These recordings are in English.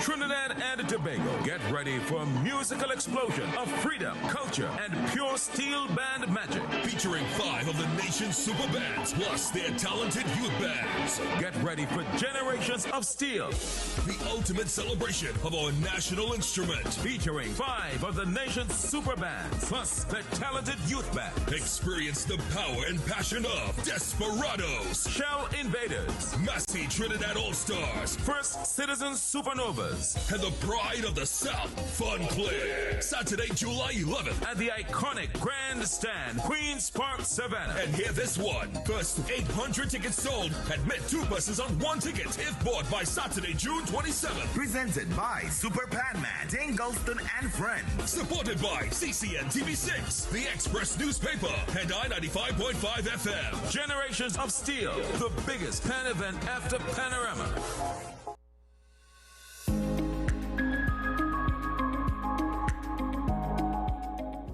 Trinidad and Tobago. Get ready for a musical explosion of freedom, culture, and pure steel band magic. Featuring 5 of the nation's super bands, plus their talented youth bands. Get ready for generations of steel. The ultimate celebration of our national instrument. Featuring 5 of the nation's super bands, plus their talented youth band. Experience the power and passion of Desperados, Shell Invaders, Massey Trinidad All-Stars, First Citizens Supernovas, and the pride of the South, Fun Play. Saturday, July 11th at the iconic Grandstand, Queens Park, Savannah. And hear this one. First 800 tickets sold. Admit 2 buses on 1 ticket if bought by Saturday, June 27th. Presented by Super Panman, Dane Gulston and Friends. Supported by CCNTV 6, The Express Newspaper, and I-95.5 FM. Generations of Steel, the biggest pan event after Panorama.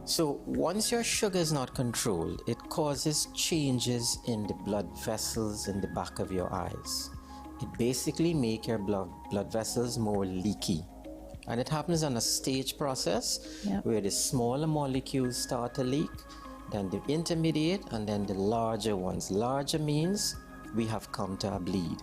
So once your sugar is not controlled, it causes changes in the blood vessels in the back of your eyes. It basically makes your blood vessels more leaky. And it happens on a stage process where the smaller molecules start to leak, then the intermediate, and then the larger ones. Larger means we have come to a bleed.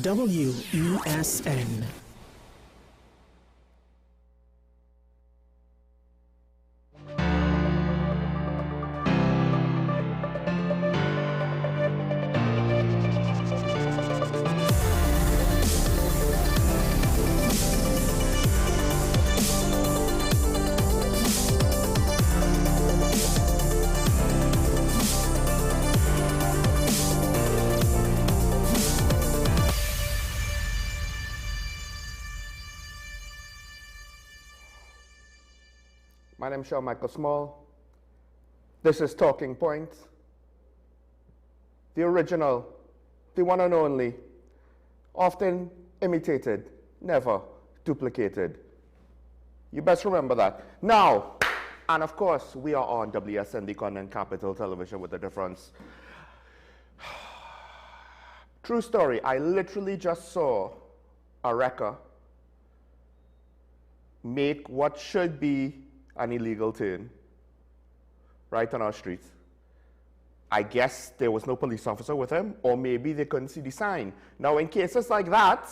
WESN. My name is Sean Michael Small. This is Talking Points. The original, the one and only, often imitated, never duplicated. You best remember that. Now, and of course, we are on WSN, the Continent Capital Television with a difference. True story, I literally just saw a wrecker make what should be an illegal turn right on our street. I guess there was no police officer with him, or maybe they couldn't see the sign. Now, in cases like that,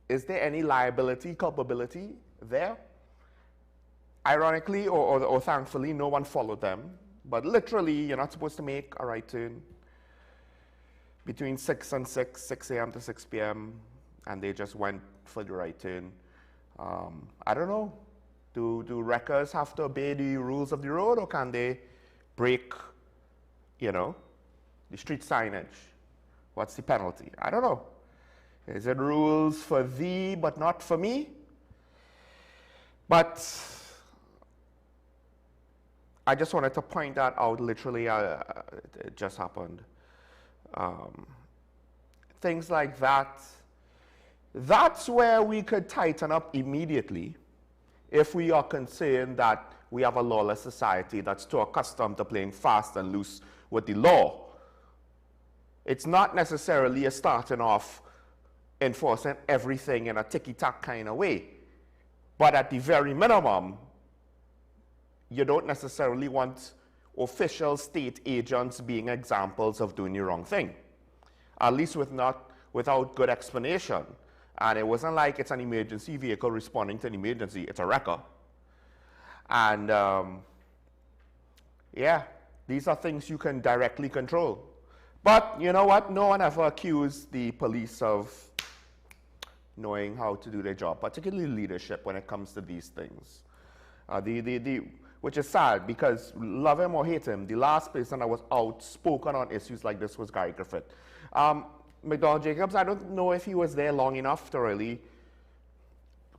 is there any liability, culpability there? Ironically, or thankfully, no one followed them. But literally, you're not supposed to make a right turn between 6 and 6 a.m. to 6 p.m., and they just went for the right turn. I don't know. Do wreckers have to obey the rules of the road, or can they break, the street signage? What's the penalty? I don't know. Is it rules for thee but not for me? But I just wanted to point that out. Literally, it just happened. Things like that. That's where we could tighten up immediately if we are concerned that we have a lawless society that's too accustomed to playing fast and loose with the law. It's not necessarily a starting off enforcing everything in a ticky-tack kind of way. But at the very minimum, you don't necessarily want official state agents being examples of doing the wrong thing, at least without good explanation. And it wasn't like it's an emergency vehicle responding to an emergency, it's a wrecker. And yeah, these are things you can directly control. But you know what? No one ever accused the police of knowing how to do their job, particularly leadership when it comes to these things. Which is sad, because love him or hate him, the last person that was outspoken on issues like this was Gary Griffith. McDonald Jacobs, I don't know if he was there long enough to really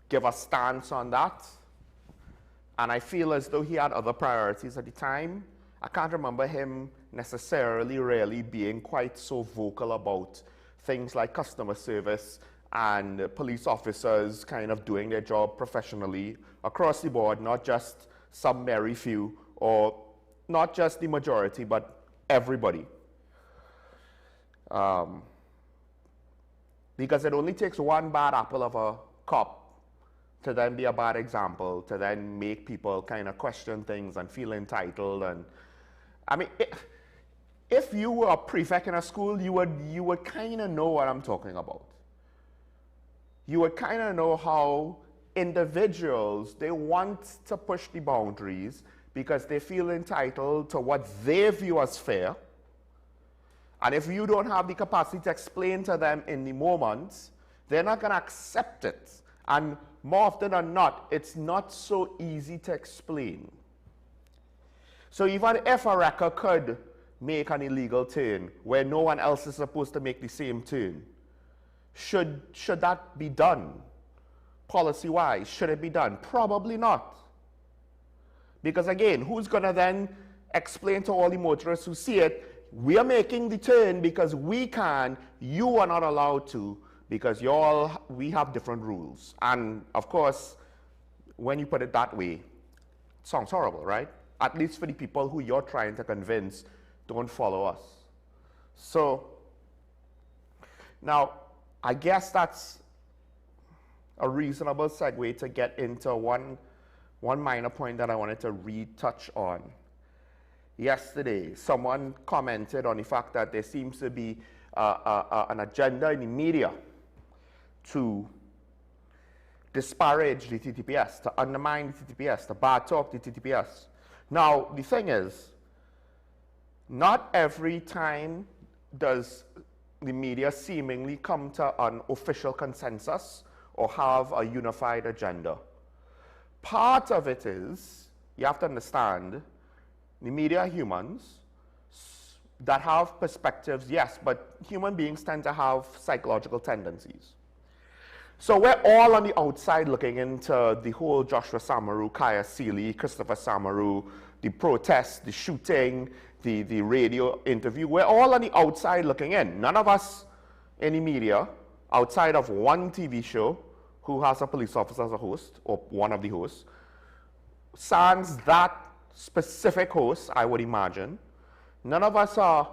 give a stance on that. And I feel as though he had other priorities at the time. I can't remember him necessarily really being quite so vocal about things like customer service and police officers kind of doing their job professionally across the board, not just some very few, or not just the majority, but everybody. Because it only takes one bad apple of a cop to then be a bad example, to then make people kind of question things and feel entitled. And I mean, if you were a prefect in a school, you would kind of know what I'm talking about. You would kind of know how individuals, they want to push the boundaries because they feel entitled to what they view as fair. And if you don't have the capacity to explain to them in the moment, they're not going to accept it. And more often than not, it's not so easy to explain. So even if a wrecker could make an illegal turn where no one else is supposed to make the same turn, should that be done? Policy-wise, should it be done? Probably not. Because again, who's going to then explain to all the motorists who see it, we are making the turn because we can, you are not allowed to, because we have different rules. And of course, when you put it that way, it sounds horrible, right? At least for the people who you're trying to convince don't follow us. So, now, I guess that's a reasonable segue to get into one minor point that I wanted to retouch on. Yesterday, someone commented on the fact that there seems to be an agenda in the media to disparage the TTPS, to undermine the TTPS, to bad talk the TTPS. Now, the thing is, not every time does the media seemingly come to an official consensus or have a unified agenda. Part of it is, you have to understand, the media are humans that have perspectives, yes, but human beings tend to have psychological tendencies. So we're all on the outside looking into the whole Joshua Samaru, Kaya Seeley, Christopher Samaru, the protest, the shooting, the radio interview. We're all on the outside looking in. None of us in the media, outside of one TV show, who has a police officer as a host, or one of the hosts, sans that specific host, I would imagine, none of us are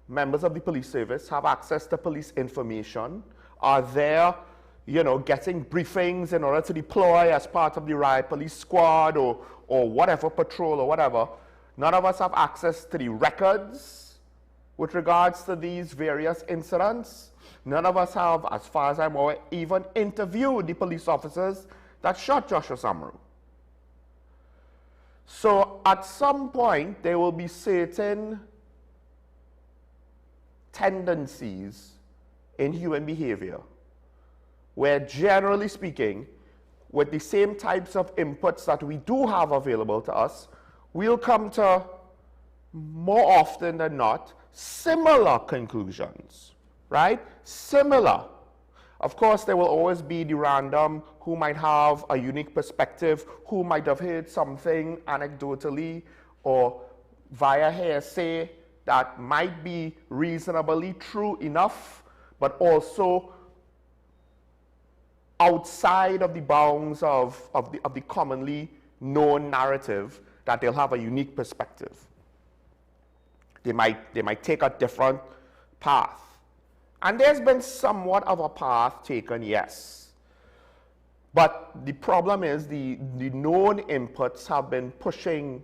members of the police service, have access to police information, are there, you know, getting briefings in order to deploy as part of the riot police squad or whatever, patrol or whatever. None of us have access to the records with regards to these various incidents. None of us have, as far as I'm aware, even interviewed the police officers that shot Joshua Samaru. So at some point, there will be certain tendencies in human behavior where, generally speaking, with the same types of inputs that we do have available to us, we'll come to, more often than not, similar conclusions, right? Similar. Of course, there will always be the random who might have a unique perspective, who might have heard something anecdotally or via hearsay that might be reasonably true enough, but also outside of the bounds of the commonly known narrative, that they'll have a unique perspective. They might take a different path. And there's been somewhat of a path taken, yes. But the problem is the known inputs have been pushing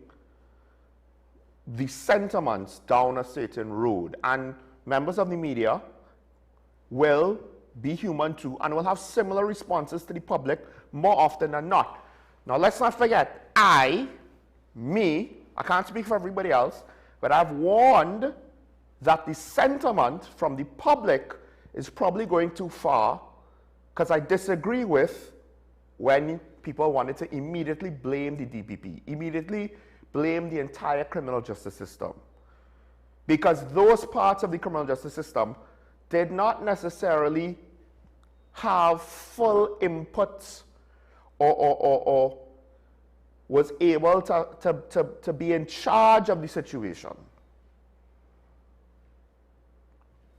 the sentiments down a certain road. And members of the media will be human too and will have similar responses to the public more often than not. Now let's not forget, I can't speak for everybody else, but I've warned that the sentiment from the public is probably going too far, because I disagree with when people wanted to immediately blame the DPP, immediately blame the entire criminal justice system. Because those parts of the criminal justice system did not necessarily have full input or was able to be in charge of the situation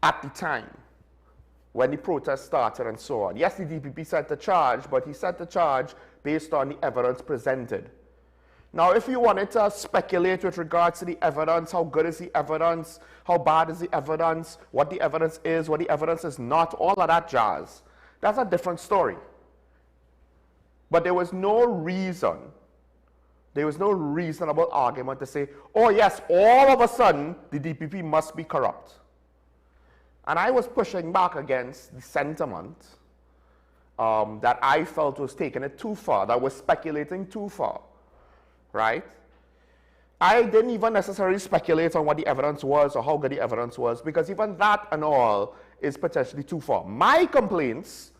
at the time when the protest started and so on. Yes, the DPP set the charge, but he set the charge based on the evidence presented. Now, if you wanted to speculate with regards to the evidence, how good is the evidence, how bad is the evidence, what the evidence is, what the evidence is not, all of that jazz, that's a different story. But there was no reasonable argument to say, oh yes, all of a sudden, the DPP must be corrupt. And I was pushing back against the sentiment that I felt was taking it too far, that was speculating too far, right? I didn't even necessarily speculate on what the evidence was or how good the evidence was, because even that and all is potentially too far. My complaints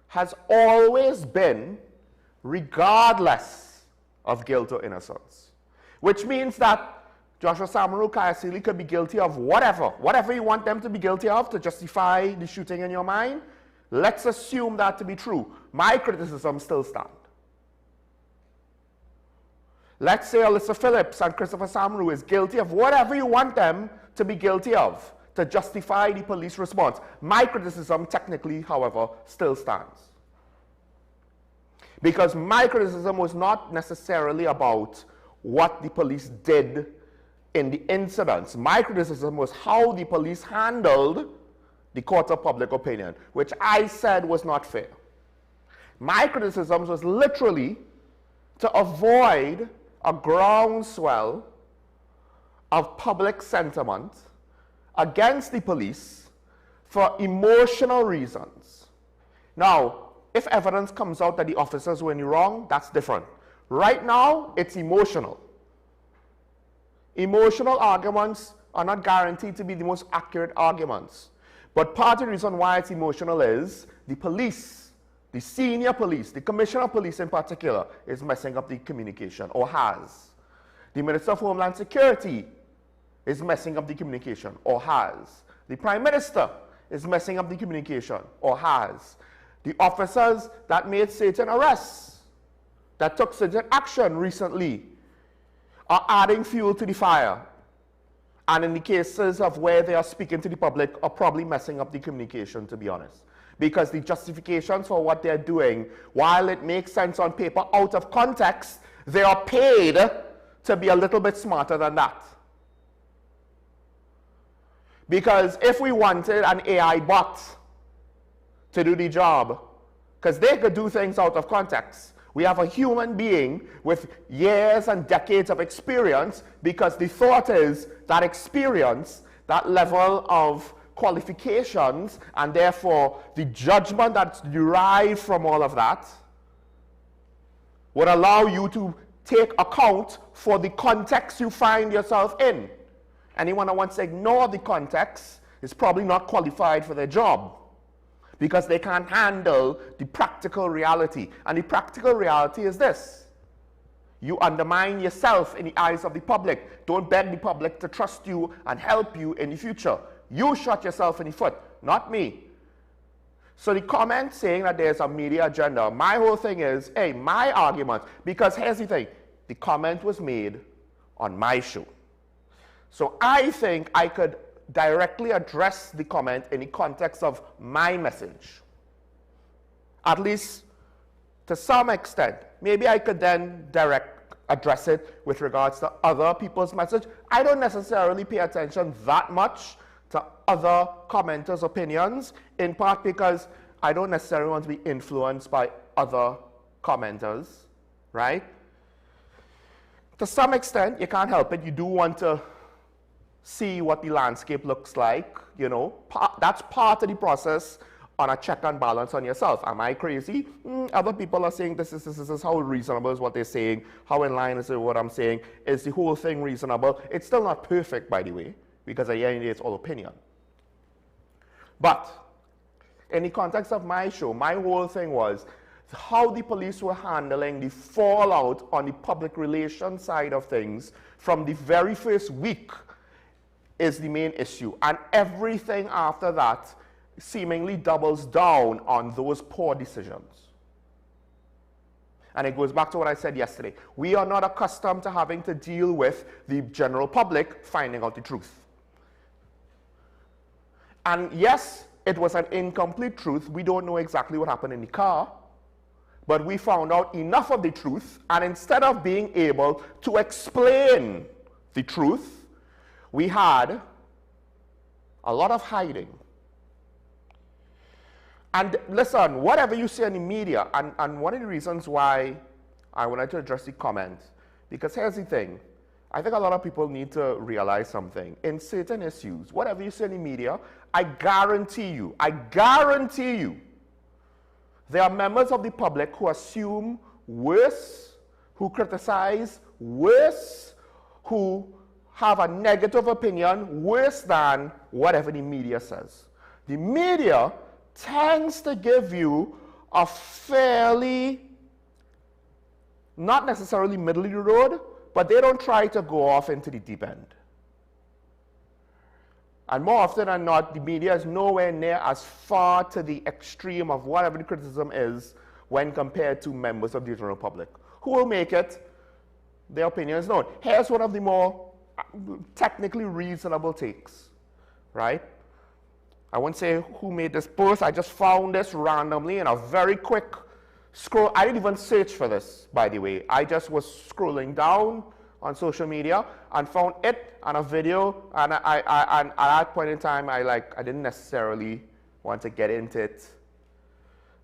has always been regardless of guilt or innocence, which means that Joshua Samaru Kayasili could be guilty of whatever you want them to be guilty of to justify the shooting in your mind. Let's assume that to be true. My criticism still stands. Let's say Alyssa Phillips and Christopher Samaru is guilty of whatever you want them to be guilty of to justify the police response. My criticism technically, however, still stands. Because my criticism was not necessarily about what the police did in the incidents. My criticism was how the police handled the court of public opinion, which I said was not fair. My criticism was literally to avoid a groundswell of public sentiment against the police for emotional reasons. Now, if evidence comes out that the officers were in the wrong, that's different. Right now, it's emotional. Emotional arguments are not guaranteed to be the most accurate arguments. But part of the reason why it's emotional is the police, the senior police, the commissioner of police in particular, is messing up the communication, or has. The Minister of Homeland Security is messing up the communication, or has. The Prime Minister is messing up the communication, or has. The officers that made certain arrests, that took certain action recently, are adding fuel to the fire. And in the cases of where they are speaking to the public, are probably messing up the communication, to be honest. Because the justifications for what they're doing, while it makes sense on paper, out of context, they are paid to be a little bit smarter than that. Because if we wanted an AI bot to do the job, because they could do things out of context, we have a human being with years and decades of experience, because the thought is that experience, that level of qualifications, and therefore the judgment that's derived from all of that would allow you to take account for the context you find yourself in. Anyone that wants to ignore the context is probably not qualified for their job, because they can't handle the practical reality. And the practical reality is this: you undermine yourself in the eyes of the public. Don't beg the public to trust you and help you in the future. You shot yourself in the foot, not me. So the comment saying that there's a media agenda, my whole thing is, hey, my argument, because here's the thing, the comment was made on my show. So I think I could directly address the comment in the context of my message. At least to some extent. Maybe I could then address it with regards to other people's message. I don't necessarily pay attention that much to other commenters' opinions, in part because I don't necessarily want to be influenced by other commenters, right? To some extent, you can't help it. You do want to see what the landscape looks like, you know. That's part of the process on a check and balance on yourself. Am I crazy? Other people are saying this is how reasonable is what they're saying, how in line is it what I'm saying, is the whole thing reasonable? It's still not perfect, by the way, because at the end of the day, it's all opinion. But in the context of my show, my whole thing was how the police were handling the fallout on the public relations side of things from the very first week is the main issue. And everything after that seemingly doubles down on those poor decisions. And it goes back to what I said yesterday. We are not accustomed to having to deal with the general public finding out the truth. And yes, it was an incomplete truth. We don't know exactly what happened in the car, but we found out enough of the truth, and instead of being able to explain the truth, we had a lot of hiding. And listen, whatever you see in the media, and one of the reasons why I wanted to address the comment, because here's the thing, I think a lot of people need to realize something. In certain issues, whatever you see in the media, I guarantee you, there are members of the public who assume worse, who criticize worse, who have a negative opinion worse than whatever the media says. The media tends to give you a fairly, not necessarily middle of the road, but they don't try to go off into the deep end. And more often than not, the media is nowhere near as far to the extreme of whatever the criticism is when compared to members of the general public, who will make it their opinions known. Here's one of the more technically reasonable takes, right? I won't say who made this post. I just found this randomly in a very quick scroll. I didn't even search for this, by the way. I just was scrolling down on social media and found it and a video, and and at that point in time, I didn't necessarily want to get into it,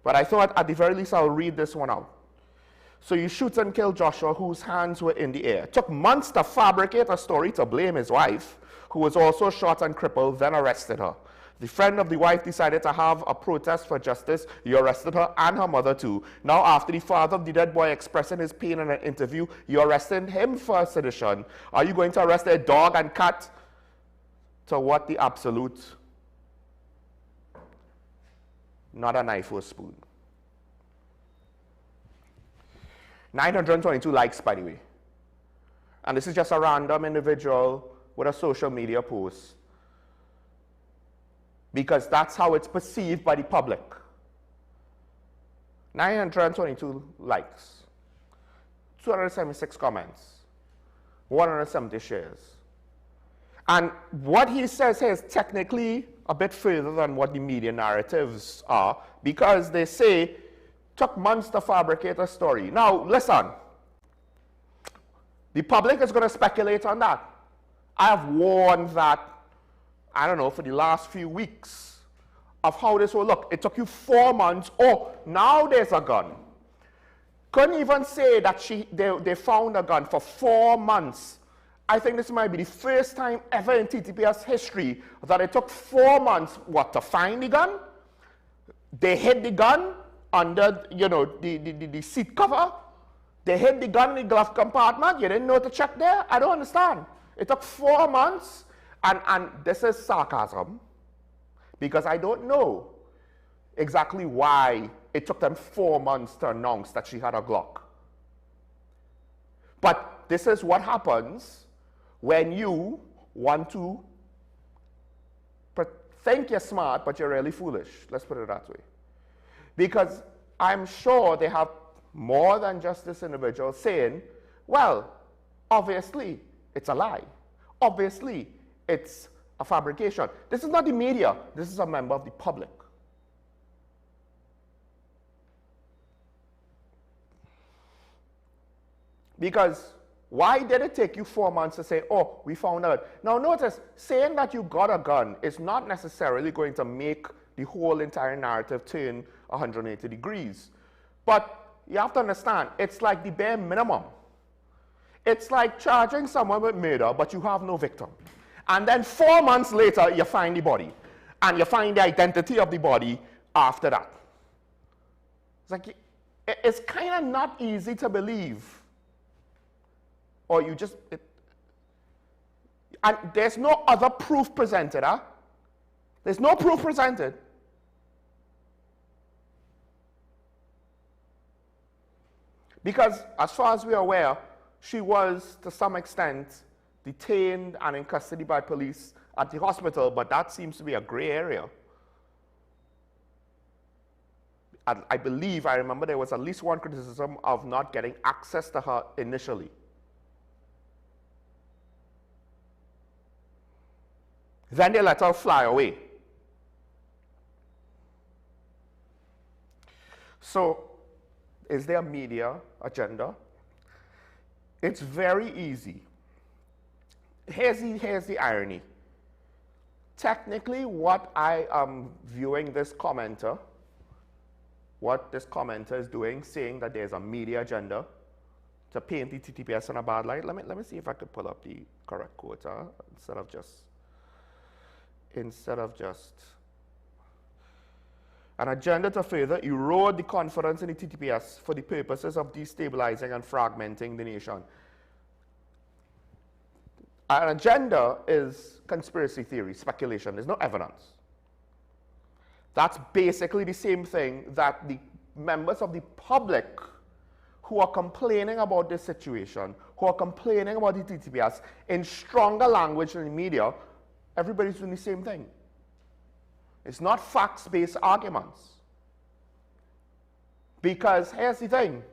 but I thought at the very least I'll read this one out. So you shoot and kill Joshua, whose hands were in the air. Took months to fabricate a story to blame his wife, who was also shot and crippled, then arrested her. The friend of the wife decided to have a protest for justice. You arrested her and her mother too. Now, after the father of the dead boy expressing his pain in an interview, you're arresting him for sedition. Are you going to arrest a dog and cat? To what the absolute? Not a knife or a spoon. 922 likes, by the way. And this is just a random individual with a social media post, because that's how it's perceived by the public. 922 likes, 276 comments, 170 shares. And what he says here is technically a bit further than what the media narratives are, because they say, took months to fabricate a story. Now, listen, the public is going to speculate on that. I have warned that, I don't know, for the last few weeks of how this will look. It took you 4 months. Oh, now there's a gun. Couldn't even say that they found a gun for 4 months. I think this might be the first time ever in TTPS history that it took 4 months, what, to find the gun? They hid the gun under, you know, the seat cover. They hid the gun in the glove compartment. You didn't know to check there? I don't understand. It took 4 months. And this is sarcasm, because I don't know exactly why it took them 4 months to announce that she had a Glock. But this is what happens when you want to think you're smart, but you're really foolish. Let's put it that way. Because I'm sure they have more than just this individual saying, well, obviously, it's a lie. Obviously, it's a fabrication. This is not the media. This is a member of the public. Because why did it take you 4 months to say, oh, we found out? Now notice, saying that you got a gun is not necessarily going to make the whole entire narrative turn 180 degrees. But you have to understand, it's like the bare minimum. It's like charging someone with murder, but you have no victim. And then 4 months later, you find the body. And you find the identity of the body after that. It's like, it's kind of not easy to believe. Or you just, and there's no other proof presented, huh? There's no proof presented. Because as far as we're aware, she was, to some extent, detained and in custody by police at the hospital, but that seems to be a gray area. I believe, I remember there was at least one criticism of not getting access to her initially. Then they let her fly away. So, is there a media agenda? It's very easy. Here's the irony. Technically, what I am viewing this commenter, what this commenter is doing, saying that there's a media agenda to paint the TTPS in a bad light. Let me see if I could pull up the correct quote, instead of just an agenda to further erode the confidence in the TTPS for the purposes of destabilizing and fragmenting the nation. An agenda is conspiracy theory, speculation. There's no evidence. That's basically the same thing that the members of the public who are complaining about this situation, who are complaining about the TTPS in stronger language than the media, everybody's doing the same thing. It's not facts-based arguments. Because here's the thing.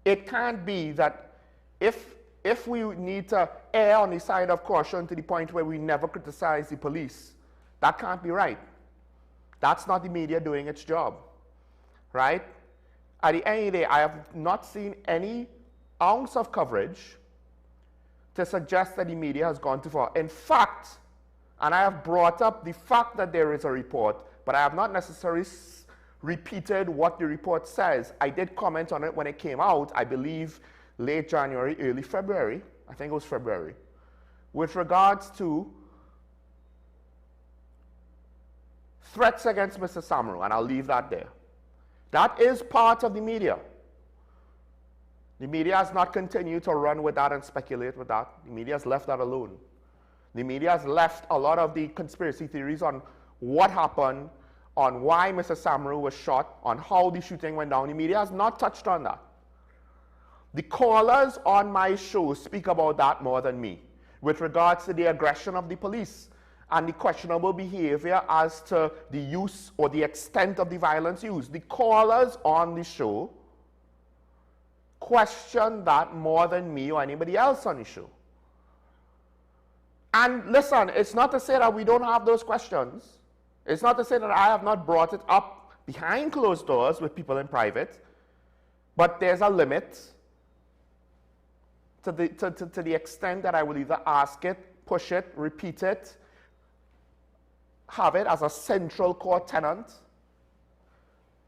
It can't be that if we need to err on the side of caution to the point where we never criticize the police, that can't be right. That's not the media doing its job, right? At the end of the day, I have not seen any ounce of coverage to suggest that the media has gone too far. In fact, and I have brought up the fact that there is a report, but I have not necessarily repeated what the report says. I did comment on it when it came out, I believe late January, early February. I think it was February. With regards to threats against Mr. Samaru, and I'll leave that there. That is part of the media. The media has not continued to run with that and speculate with that. The media has left that alone. The media has left a lot of the conspiracy theories on what happened, on why Mr. Samaru was shot, on how the shooting went down. The media has not touched on that. The callers on my show speak about that more than me, with regards to the aggression of the police and the questionable behavior as to the use or the extent of the violence used. The callers on the show question that more than me or anybody else on the show. And listen, it's not to say that we don't have those questions. It's not to say that I have not brought it up behind closed doors with people in private, but there's a limit to the extent that I will either ask it, push it, repeat it, have it as a central core tenet.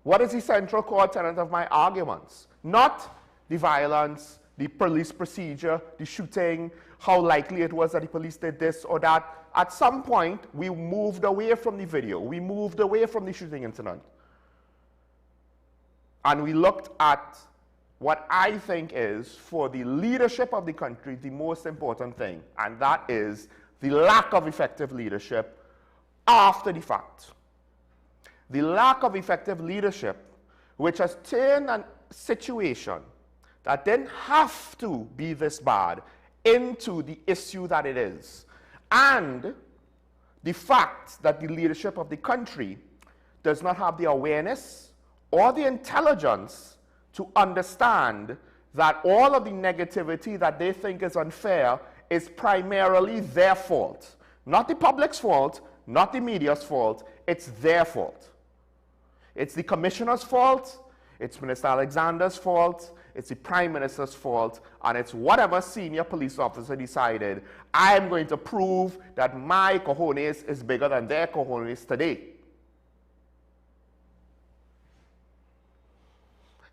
What is the central core tenet of my arguments? Not the violence, the police procedure, the shooting, how likely it was that the police did this or that. At some point, we moved away from the video. We moved away from the shooting incident. And we looked at what I think is, for the leadership of the country, the most important thing, and that is the lack of effective leadership after the fact. The lack of effective leadership, which has turned a situation that didn't have to be this bad into the issue that it is. And the fact that the leadership of the country does not have the awareness or the intelligence to understand that all of the negativity that they think is unfair is primarily their fault. Not the public's fault, not the media's fault, it's their fault. It's the commissioner's fault, it's Minister Alexander's fault, it's the Prime Minister's fault, and it's whatever senior police officer decided, I am going to prove that my cojones is bigger than their cojones today.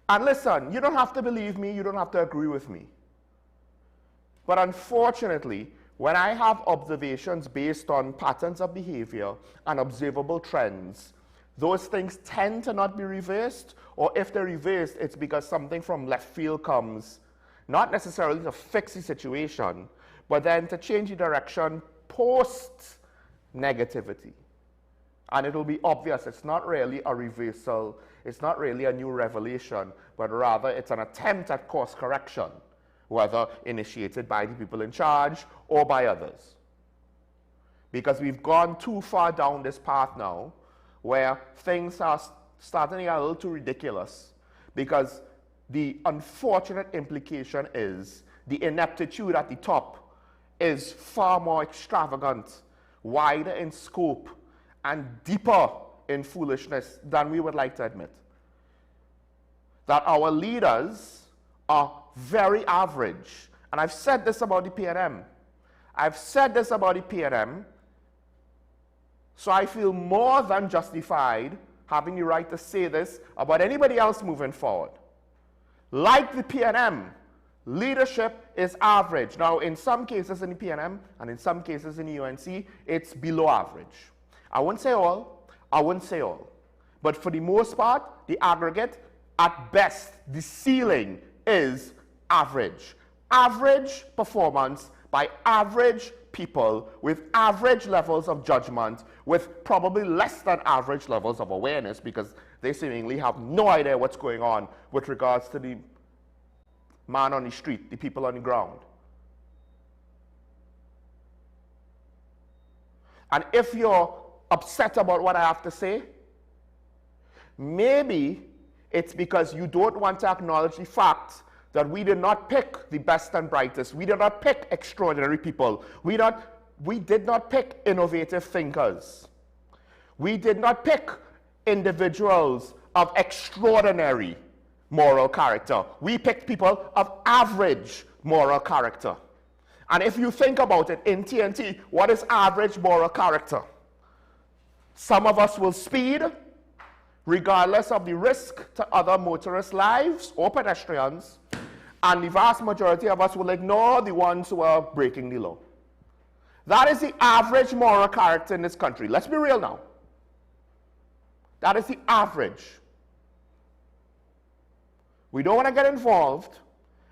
And listen, you don't have to believe me, you don't have to agree with me. But unfortunately, when I have observations based on patterns of behavior and observable trends, those things tend to not be reversed, or if they're reversed, it's because something from left field comes, not necessarily to fix the situation, but then to change the direction post negativity. And it'll be obvious it's not really a reversal, it's not really a new revelation, but rather it's an attempt at course correction, whether initiated by the people in charge or by others. Because we've gone too far down this path now, where things are starting to get a little too ridiculous, because the unfortunate implication is the ineptitude at the top is far more extravagant, wider in scope, and deeper in foolishness than we would like to admit. That our leaders are very average. And I've said this about the PNM. I've said this about the PNM, so I feel more than justified having the right to say this about anybody else moving forward. Like the PNM, leadership is average. Now, in some cases in the PNM and in some cases in the UNC, it's below average. I wouldn't say all, but for the most part, the aggregate, at best, the ceiling is average. Average performance by average people with average levels of judgment, with probably less than average levels of awareness, because they seemingly have no idea what's going on with regards to the man on the street, the people on the ground. And if you're upset about what I have to say, maybe it's because you don't want to acknowledge the fact that we did not pick the best and brightest. We did not pick extraordinary people. We did not pick innovative thinkers. We did not pick individuals of extraordinary moral character. We picked people of average moral character. And if you think about it, in TNT, what is average moral character? Some of us will speed, regardless of the risk to other motorists' lives or pedestrians, and the vast majority of us will ignore the ones who are breaking the law. That is the average moral character in this country. Let's be real now. That is the average. We don't want to get involved,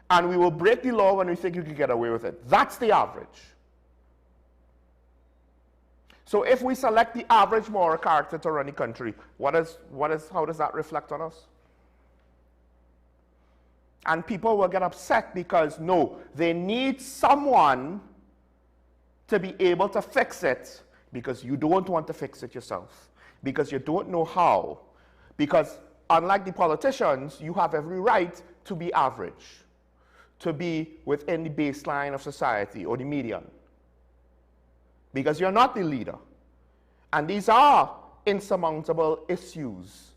and we will break the law when we think we can get away with it. That's the average. So if we select the average moral character to run the country, how does that reflect on us? And people will get upset because, no, they need someone to be able to fix it, because you don't want to fix it yourself, because you don't know how, because unlike the politicians, you have every right to be average, to be within the baseline of society or the median, because you're not the leader. And these are insurmountable issues.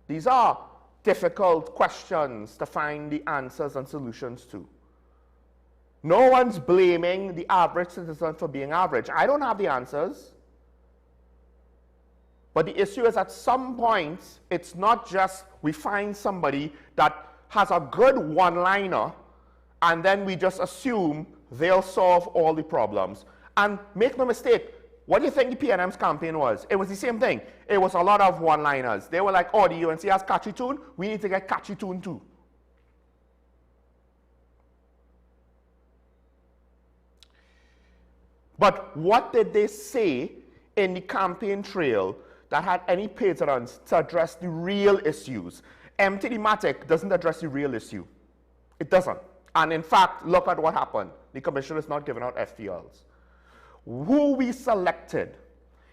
These are difficult questions to find the answers and solutions to. No one's blaming the average citizen for being average. I don't have the answers. But the issue is, at some point, it's not just we find somebody that has a good one-liner and then we just assume they'll solve all the problems. And make no mistake, what do you think the PNM's campaign was? It was the same thing. It was a lot of one-liners. They were like, oh, the UNC has catchy tune, we need to get catchy tune too. But what did they say in the campaign trail that had any patrons to address the real issues? MTD-matic doesn't address the real issue. It doesn't. And in fact, look at what happened. The commission is not giving out FPLs. Who we selected,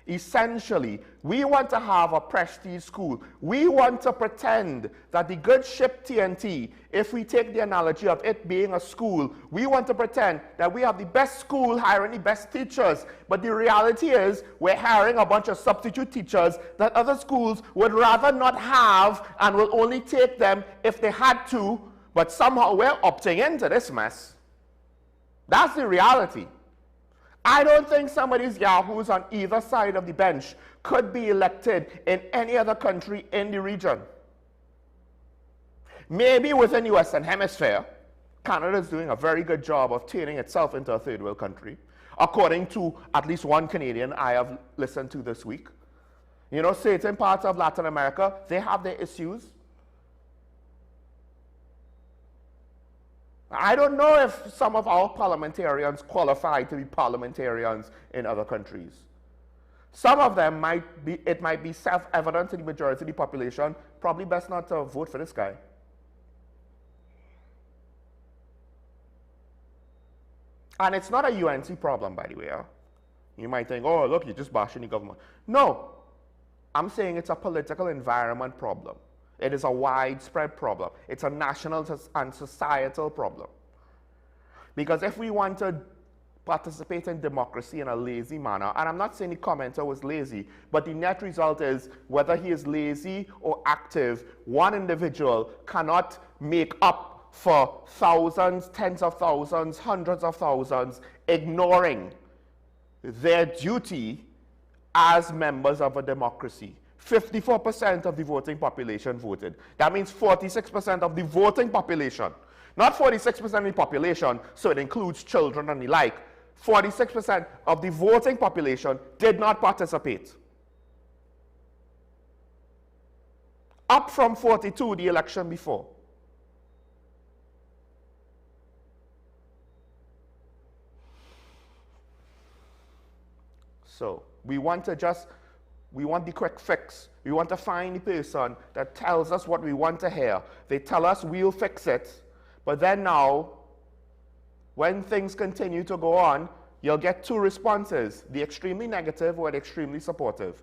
essentially, we want to have a prestige school. We want to pretend that the good ship TNT, if we take the analogy of it being a school, we want to pretend that we have the best school hiring the best teachers. But the reality is we're hiring a bunch of substitute teachers that other schools would rather not have and will only take them if they had to, but somehow we're opting into this mess. That's the reality. I don't think some of these yahoos on either side of the bench could be elected in any other country in the region. Maybe within the Western Hemisphere, Canada is doing a very good job of turning itself into a third world country, according to at least one Canadian I have listened to this week. You know, certain parts of Latin America, they have their issues. I don't know if some of our parliamentarians qualify to be parliamentarians in other countries. Some of them it might be self-evident to the majority of the population, probably best not to vote for this guy. And it's not a UNC problem, by the way. Huh? You might think, oh, look, you're just bashing the government. No, I'm saying it's a political environment problem. It is a widespread problem. It's a national and societal problem. Because if we want to participate in democracy in a lazy manner, and I'm not saying the commenter was lazy, but the net result is whether he is lazy or active, one individual cannot make up for thousands, tens of thousands, hundreds of thousands, ignoring their duty as members of a democracy. 54% of the voting population voted. That means 46% of the voting population. Not 46% of the population, so it includes children and the like. 46% of the voting population did not participate. Up from 42 the election before. So we want the quick fix. We want to find the person that tells us what we want to hear. They tell us we'll fix it, but then now, when things continue to go on, you'll get two responses, the extremely negative or the extremely supportive.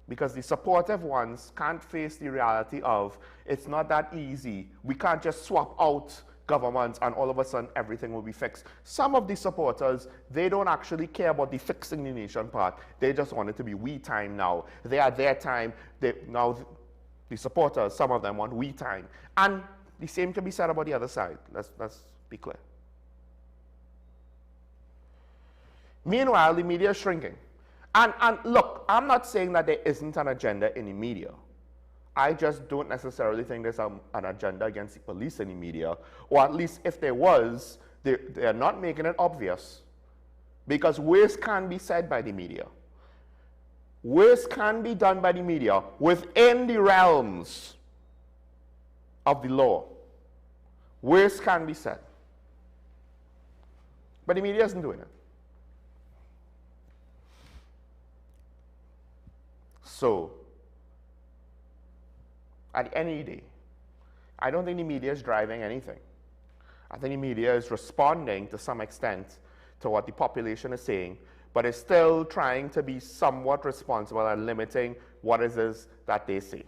Because the supportive ones can't face the reality of, it's not that easy. We can't just swap out governments and all of a sudden everything will be fixed. Some of the supporters, they don't actually care about the fixing the nation part. They just want it to be we time now. They are their time. Now the supporters, some of them want we time. And the same can be said about the other side. Let's be clear. Meanwhile, the media is shrinking. And look, I'm not saying that there isn't an agenda in the media. I just don't necessarily think there's an agenda against the police in the media, or at least if there was, they're not making it obvious. Because worse can be said by the media. Worse can be done by the media within the realms of the law. Worse can be said. But the media isn't doing it. So, at the end of the day, I don't think the media is driving anything. I think the media is responding to some extent to what the population is saying, but is still trying to be somewhat responsible and limiting what it is that they say.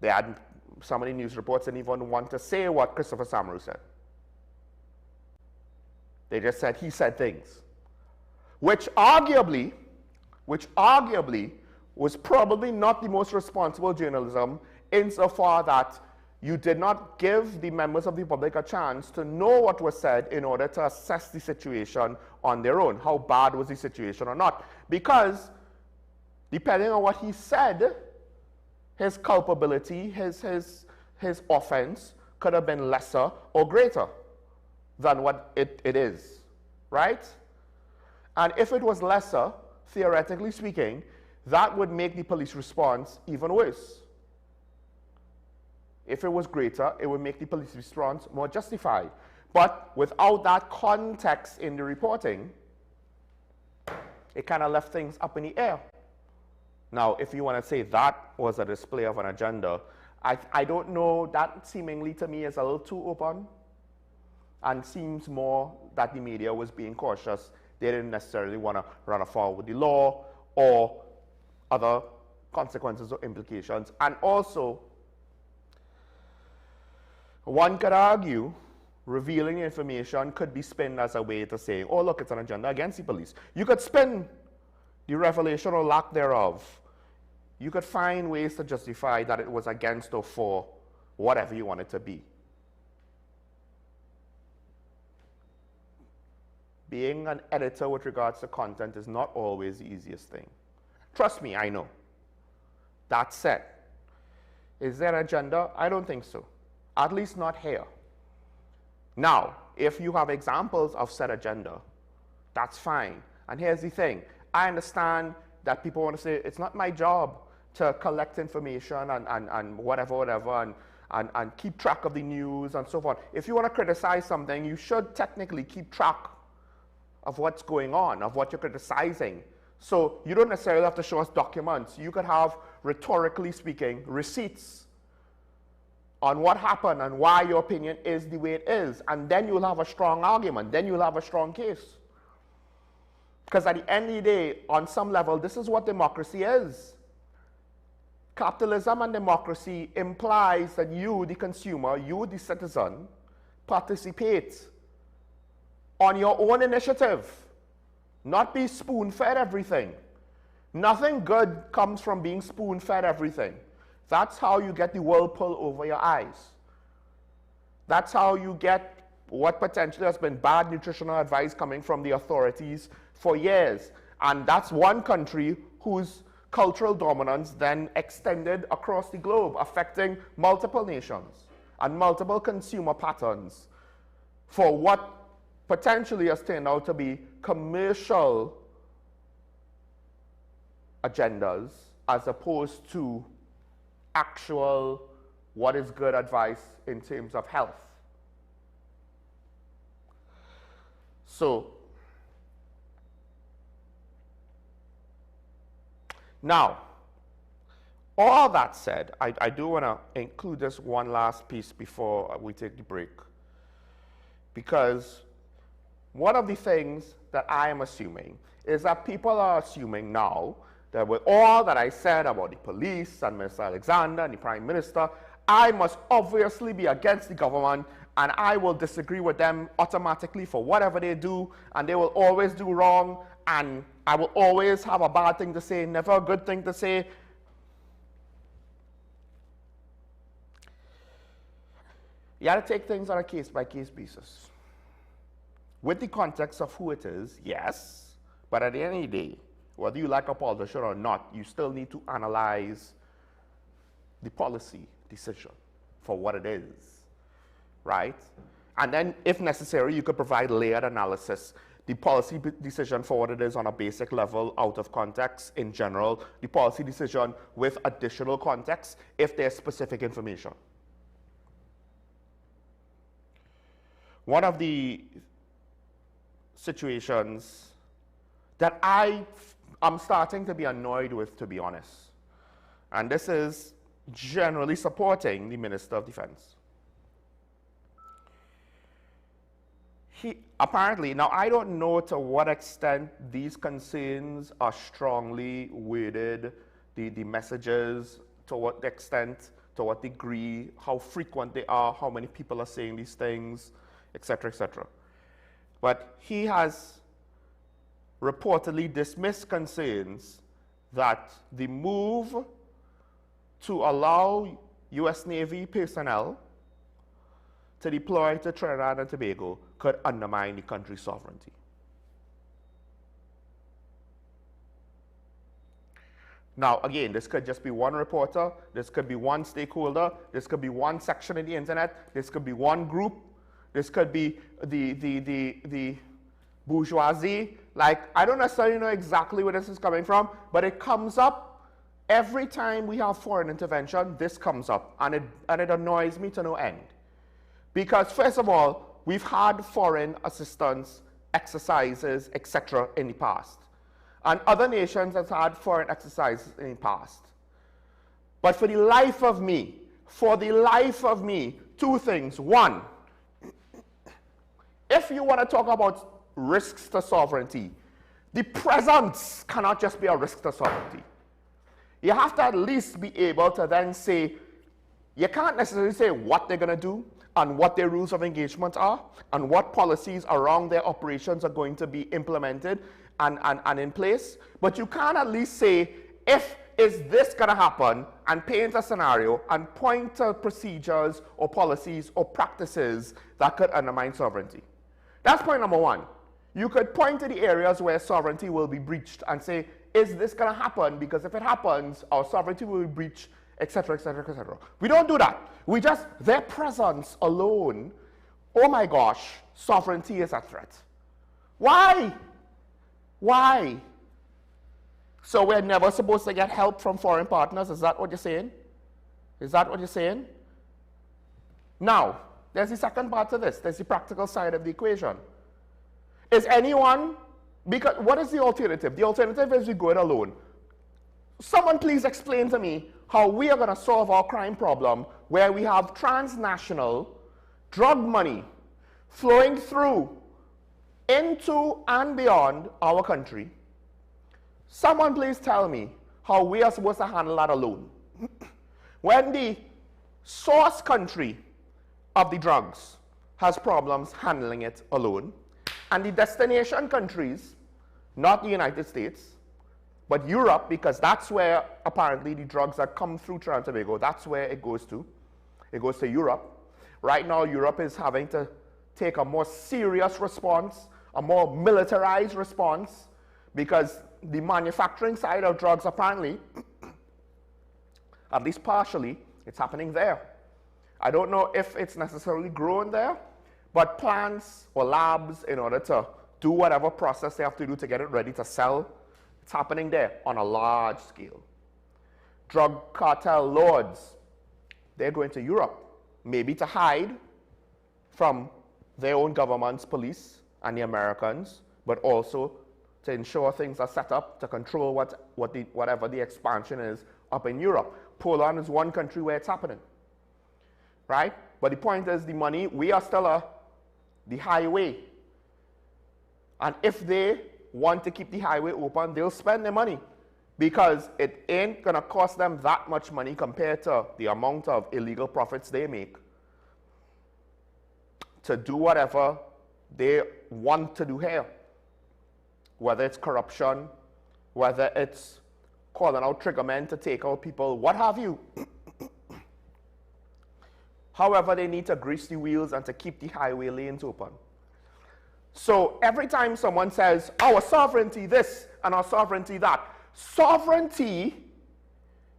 They had some of the news reports didn't even want to say what Christopher Samaru said. They just said he said things, which arguably was probably not the most responsible journalism, insofar that you did not give the members of the public a chance to know what was said in order to assess the situation on their own. How bad was the situation or not? Because depending on what he said, his culpability, his offense could have been lesser or greater than what it is, right? And if it was lesser, theoretically speaking, that would make the police response even worse. If it was greater, it would make the police response more justified. But without that context in the reporting, it kind of left things up in the air. Now, if you want to say that was a display of an agenda, I don't know, that seemingly to me is a little too open, and seems more that the media was being cautious. They didn't necessarily want to run afoul with the law or other consequences or implications. And also, one could argue revealing information could be spun as a way to say, oh, look, it's an agenda against the police. You could spin the revelation or lack thereof. You could find ways to justify that it was against or for whatever you want it to be. Being an editor with regards to content is not always the easiest thing. Trust me, I know. That said, Is there an agenda? I don't think so. At least not here. Now, if you have examples of said agenda, that's fine. And here's the thing. I understand that people want to say, it's not my job to collect information and whatever, and keep track of the news and so forth. If you want to criticize something, you should technically keep track of what's going on, of what you're criticizing. So you don't necessarily have to show us documents. You could have, rhetorically speaking, receipts on what happened and why your opinion is the way it is. And then you'll have a strong argument. Then you'll have a strong case. Because at the end of the day, on some level, this is what democracy is. Capitalism and democracy implies that you, the consumer, you, the citizen, participate on your own initiative, not be spoon-fed everything. Nothing good comes from being spoon-fed everything. That's how you get the whirlpool over your eyes. That's how you get what potentially has been bad nutritional advice coming from the authorities for years. And that's one country whose cultural dominance then extended across the globe, affecting multiple nations and multiple consumer patterns for what potentially has turned out to be commercial agendas as opposed to actual what is good advice in terms of health. So now, all that said, I do want to include this one last piece before we take the break. Because one of the things that I am assuming is that people are assuming now that with all that I said about the police and Mr. Alexander and the Prime Minister, I must obviously be against the government and I will disagree with them automatically for whatever they do, and they will always do wrong, and I will always have a bad thing to say, never a good thing to say. You got to take things on a case-by-case basis. With the context of who it is, yes, but at the end of the day, whether you like a politician or not, you still need to analyze the policy decision for what it is, right? And then, if necessary, you could provide layered analysis. The policy decision for what it is on a basic level, out of context in general, the policy decision with additional context if there's specific information. One of the situations that I'm starting to be annoyed with, to be honest, and this is generally supporting the Minister of Defense. He apparently, now I don't know to what extent these concerns are strongly worded, the messages, to what extent, to what degree, how frequent they are, how many people are saying these things, etc., etc. But he has reportedly dismissed concerns that the move to allow U.S. Navy personnel to deploy to Trinidad and Tobago could undermine the country's sovereignty. Now, again, this could just be one reporter, this could be one stakeholder, this could be one section of the internet, this could be one group, this could be the bourgeoisie. Like, I don't necessarily know exactly where this is coming from, but it comes up every time we have foreign intervention. This comes up, and it annoys me to no end. Because, first of all, we've had foreign assistance exercises, etc., in the past. And other nations have had foreign exercises in the past. But for the life of me, two things. One, if you want to talk about risks to sovereignty, the presence cannot just be a risk to sovereignty. You have to at least be able to then say, you can't necessarily say what they're going to do and what their rules of engagement are and what policies around their operations are going to be implemented and in place, but you can at least say, if is this going to happen, and paint a scenario and point to procedures or policies or practices that could undermine sovereignty. That's point number one. You could point to the areas where sovereignty will be breached and say, is this going to happen? Because if it happens, our sovereignty will be breached etc., etc., etc. We don't do that. We just, their presence alone, oh my gosh, sovereignty is a threat. Why? Why? So we're never supposed to get help from foreign partners? Is that what you're saying? Is that what you're saying? Now, there's the second part to this. There's the practical side of the equation. Is anyone, because what is the alternative? The alternative is we go it alone. Someone please explain to me how we are going to solve our crime problem where we have transnational drug money flowing through into and beyond our country. Someone please tell me how we are supposed to handle that alone. When the source country of the drugs has problems handling it alone, and the destination countries, not the United States, but Europe, because that's where apparently the drugs that come through Trinidad and Tobago, that's where it goes to. It goes to Europe. Right now, Europe is having to take a more serious response, a more militarized response, because the manufacturing side of drugs apparently, at least partially, it's happening there. I don't know if it's necessarily grown there, but plants or labs, in order to do whatever process they have to do to get it ready to sell, it's happening there on a large scale. Drug cartel lords, they're going to Europe, maybe to hide from their own government's police and the Americans, but also to ensure things are set up to control whatever the expansion is up in Europe. Poland is one country where it's happening, right? But the point is the money, we are still the highway. And if they want to keep the highway open, they'll spend their money because it ain't gonna cost them that much money compared to the amount of illegal profits they make to do whatever they want to do here. Whether it's corruption, whether it's calling out triggermen to take out people, what have you. However, they need to grease the wheels and to keep the highway lanes open. So every time someone says, our sovereignty this and our sovereignty that, sovereignty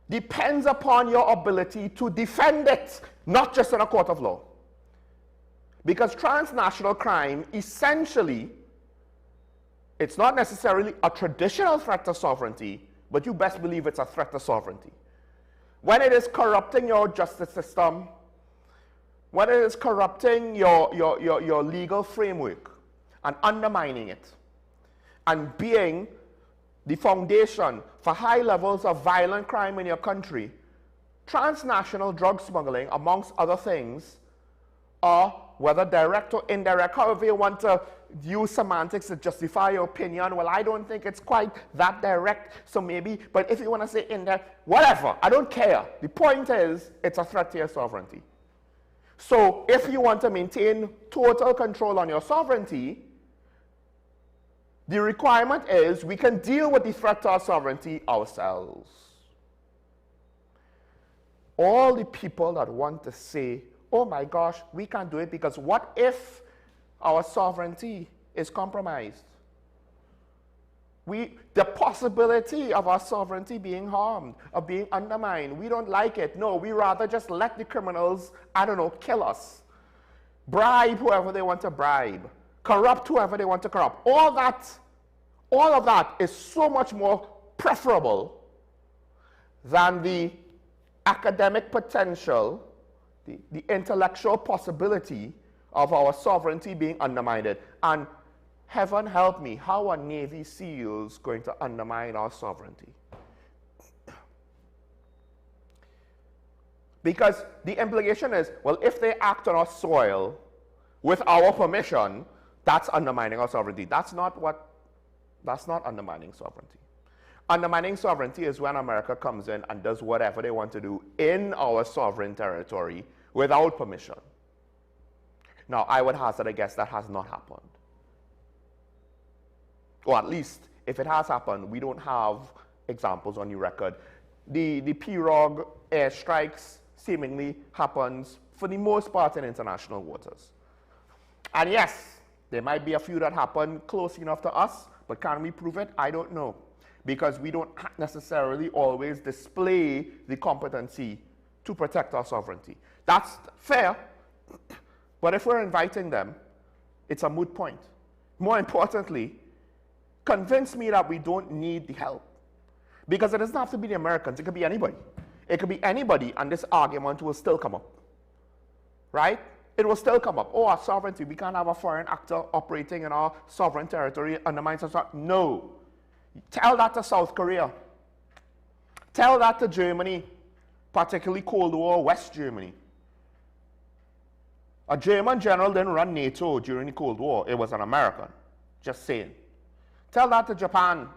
depends upon your ability to defend it, not just in a court of law. Because transnational crime, essentially, it's not necessarily a traditional threat to sovereignty, but you best believe it's a threat to sovereignty. When it is corrupting your justice system, when it is corrupting your legal framework and undermining it, and being the foundation for high levels of violent crime in your country, transnational drug smuggling, amongst other things, are, whether direct or indirect, however you want to use semantics to justify your opinion. Well, I don't think it's quite that direct, so maybe, but if you want to say indirect, whatever, I don't care. The point is, it's a threat to your sovereignty. So if you want to maintain total control on your sovereignty, the requirement is we can deal with the threat to our sovereignty ourselves. All the people that want to say, oh my gosh, we can't do it because what if our sovereignty is compromised? The possibility of our sovereignty being harmed, of being undermined, we don't like it. No, we rather just let the criminals, I don't know, kill us. Bribe whoever they want to bribe. Corrupt whoever they want to corrupt. All of that is so much more preferable than the academic potential, the intellectual possibility of our sovereignty being undermined. And heaven help me, how are Navy SEALs going to undermine our sovereignty? Because the implication is, well, if they act on our soil with our permission, that's undermining our sovereignty. That's not undermining sovereignty. Undermining sovereignty is when America comes in and does whatever they want to do in our sovereign territory without permission. Now, I would hazard a guess that has not happened. Or at least, if it has happened, we don't have examples on the record. The Pirog airstrikes seemingly happens, for the most part, in international waters. And yes, there might be a few that happen close enough to us, but can we prove it? I don't know. because we don't necessarily always display the competency to protect our sovereignty. That's fair, but if we're inviting them, it's a moot point. More importantly, convince me that we don't need the help. Because it doesn't have to be the Americans, it could be anybody. It could be anybody, and this argument will still come up. Right? It will still come up. Oh, our sovereignty, we can't have a foreign actor operating in our sovereign territory, undermines our sovereignty. No. Tell that to South Korea. Tell that to Germany, particularly Cold War West Germany. A German general didn't run NATO during the Cold War. It was an American. Just saying. Tell that to Japan.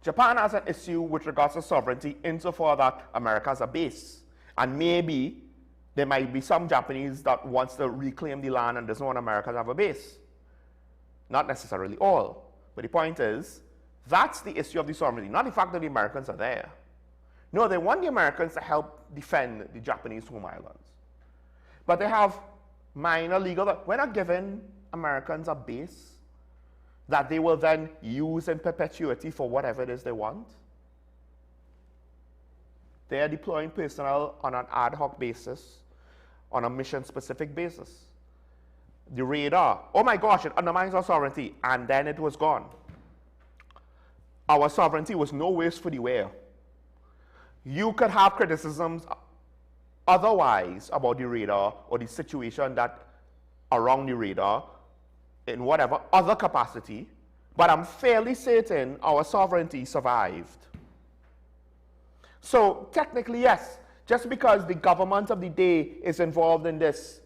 Japan has an issue with regards to sovereignty insofar that America has a base. And maybe there might be some Japanese that wants to reclaim the land and doesn't want America to have a base. Not necessarily all. But the point is, that's the issue of the sovereignty, not the fact that the Americans are there. No, they want the Americans to help defend the Japanese home islands. But they have minor legal, we're not giving Americans a base that they will then use in perpetuity for whatever it is they want. They are deploying personnel on an ad hoc basis, on a mission-specific basis. The radar, oh my gosh, it undermines our sovereignty, and then it was gone. Our sovereignty was no worse for the wear. You could have criticisms otherwise about the radar or the situation that around the radar in whatever other capacity, but I'm fairly certain our sovereignty survived. So technically, yes, just because the government of the day is involved in this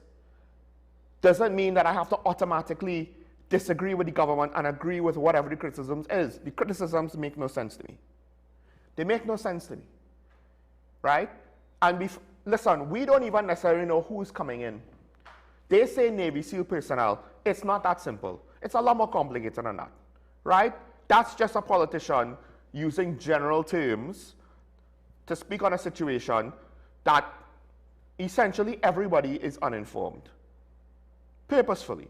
doesn't mean that I have to automatically disagree with the government and agree with whatever the criticisms is. The criticisms make no sense to me. They make no sense to me, right? And listen, we don't even necessarily know who's coming in. They say Navy SEAL personnel. It's not that simple. It's a lot more complicated than that, right? That's just a politician using general terms to speak on a situation that essentially everybody is uninformed, purposefully.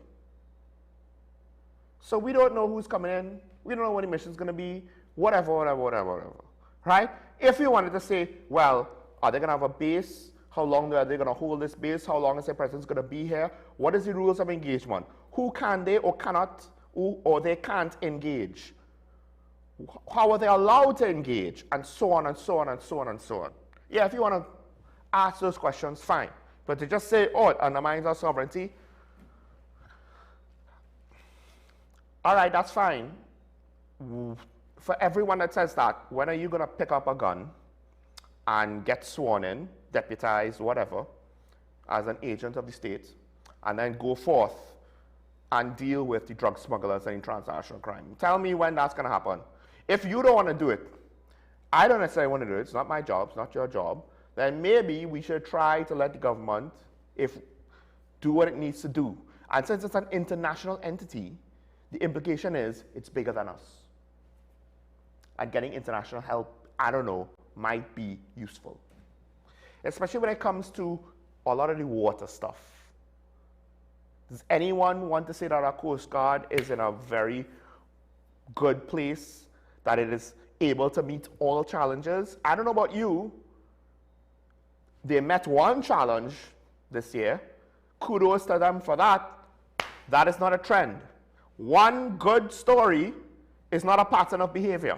So we don't know who's coming in. We don't know what the mission's going to be, whatever, right? If you wanted to say, well, are they going to have a base? How long are they going to hold this base? How long is their presence going to be here? What is the rules of engagement? Who can they or cannot or they can't engage? How are they allowed to engage? And so on and so on and so on and so on. Yeah, if you want to ask those questions, fine. But to just say, oh, it undermines our sovereignty, all right, that's fine. For everyone that says that, when are you going to pick up a gun and get sworn in, deputized, whatever, as an agent of the state, and then go forth and deal with the drug smugglers and transnational crime? Tell me when that's going to happen. If you don't want to do it, I don't necessarily want to do it, it's not my job, it's not your job, then maybe we should try to let the government do what it needs to do. And since it's an international entity, the implication is it's bigger than us. And getting international help, I don't know, might be useful. Especially when it comes to a lot of the water stuff. Does anyone want to say that our Coast Guard is in a very good place, that it is able to meet all challenges? I don't know about you. They met one challenge this year. Kudos to them for that. That is not a trend. One good story is not a pattern of behavior.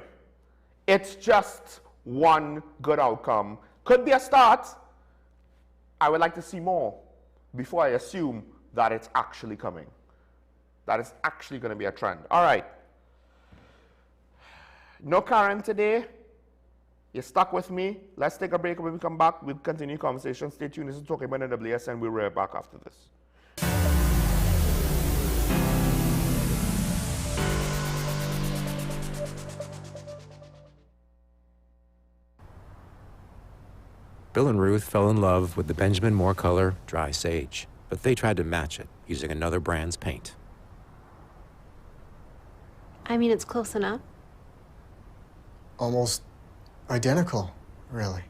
It's just one good outcome. Could be a start. I would like to see more before I assume that it's actually coming. That is actually going to be a trend. All right. No Karen today. You're stuck with me. Let's take a break. When we come back, we'll continue conversation. Stay tuned. This is Talking about NWS, and we'll be right back after this. Bill and Ruth fell in love with the Benjamin Moore color Dry Sage, but they tried to match it using another brand's paint. I mean, it's close enough. Almost identical, really.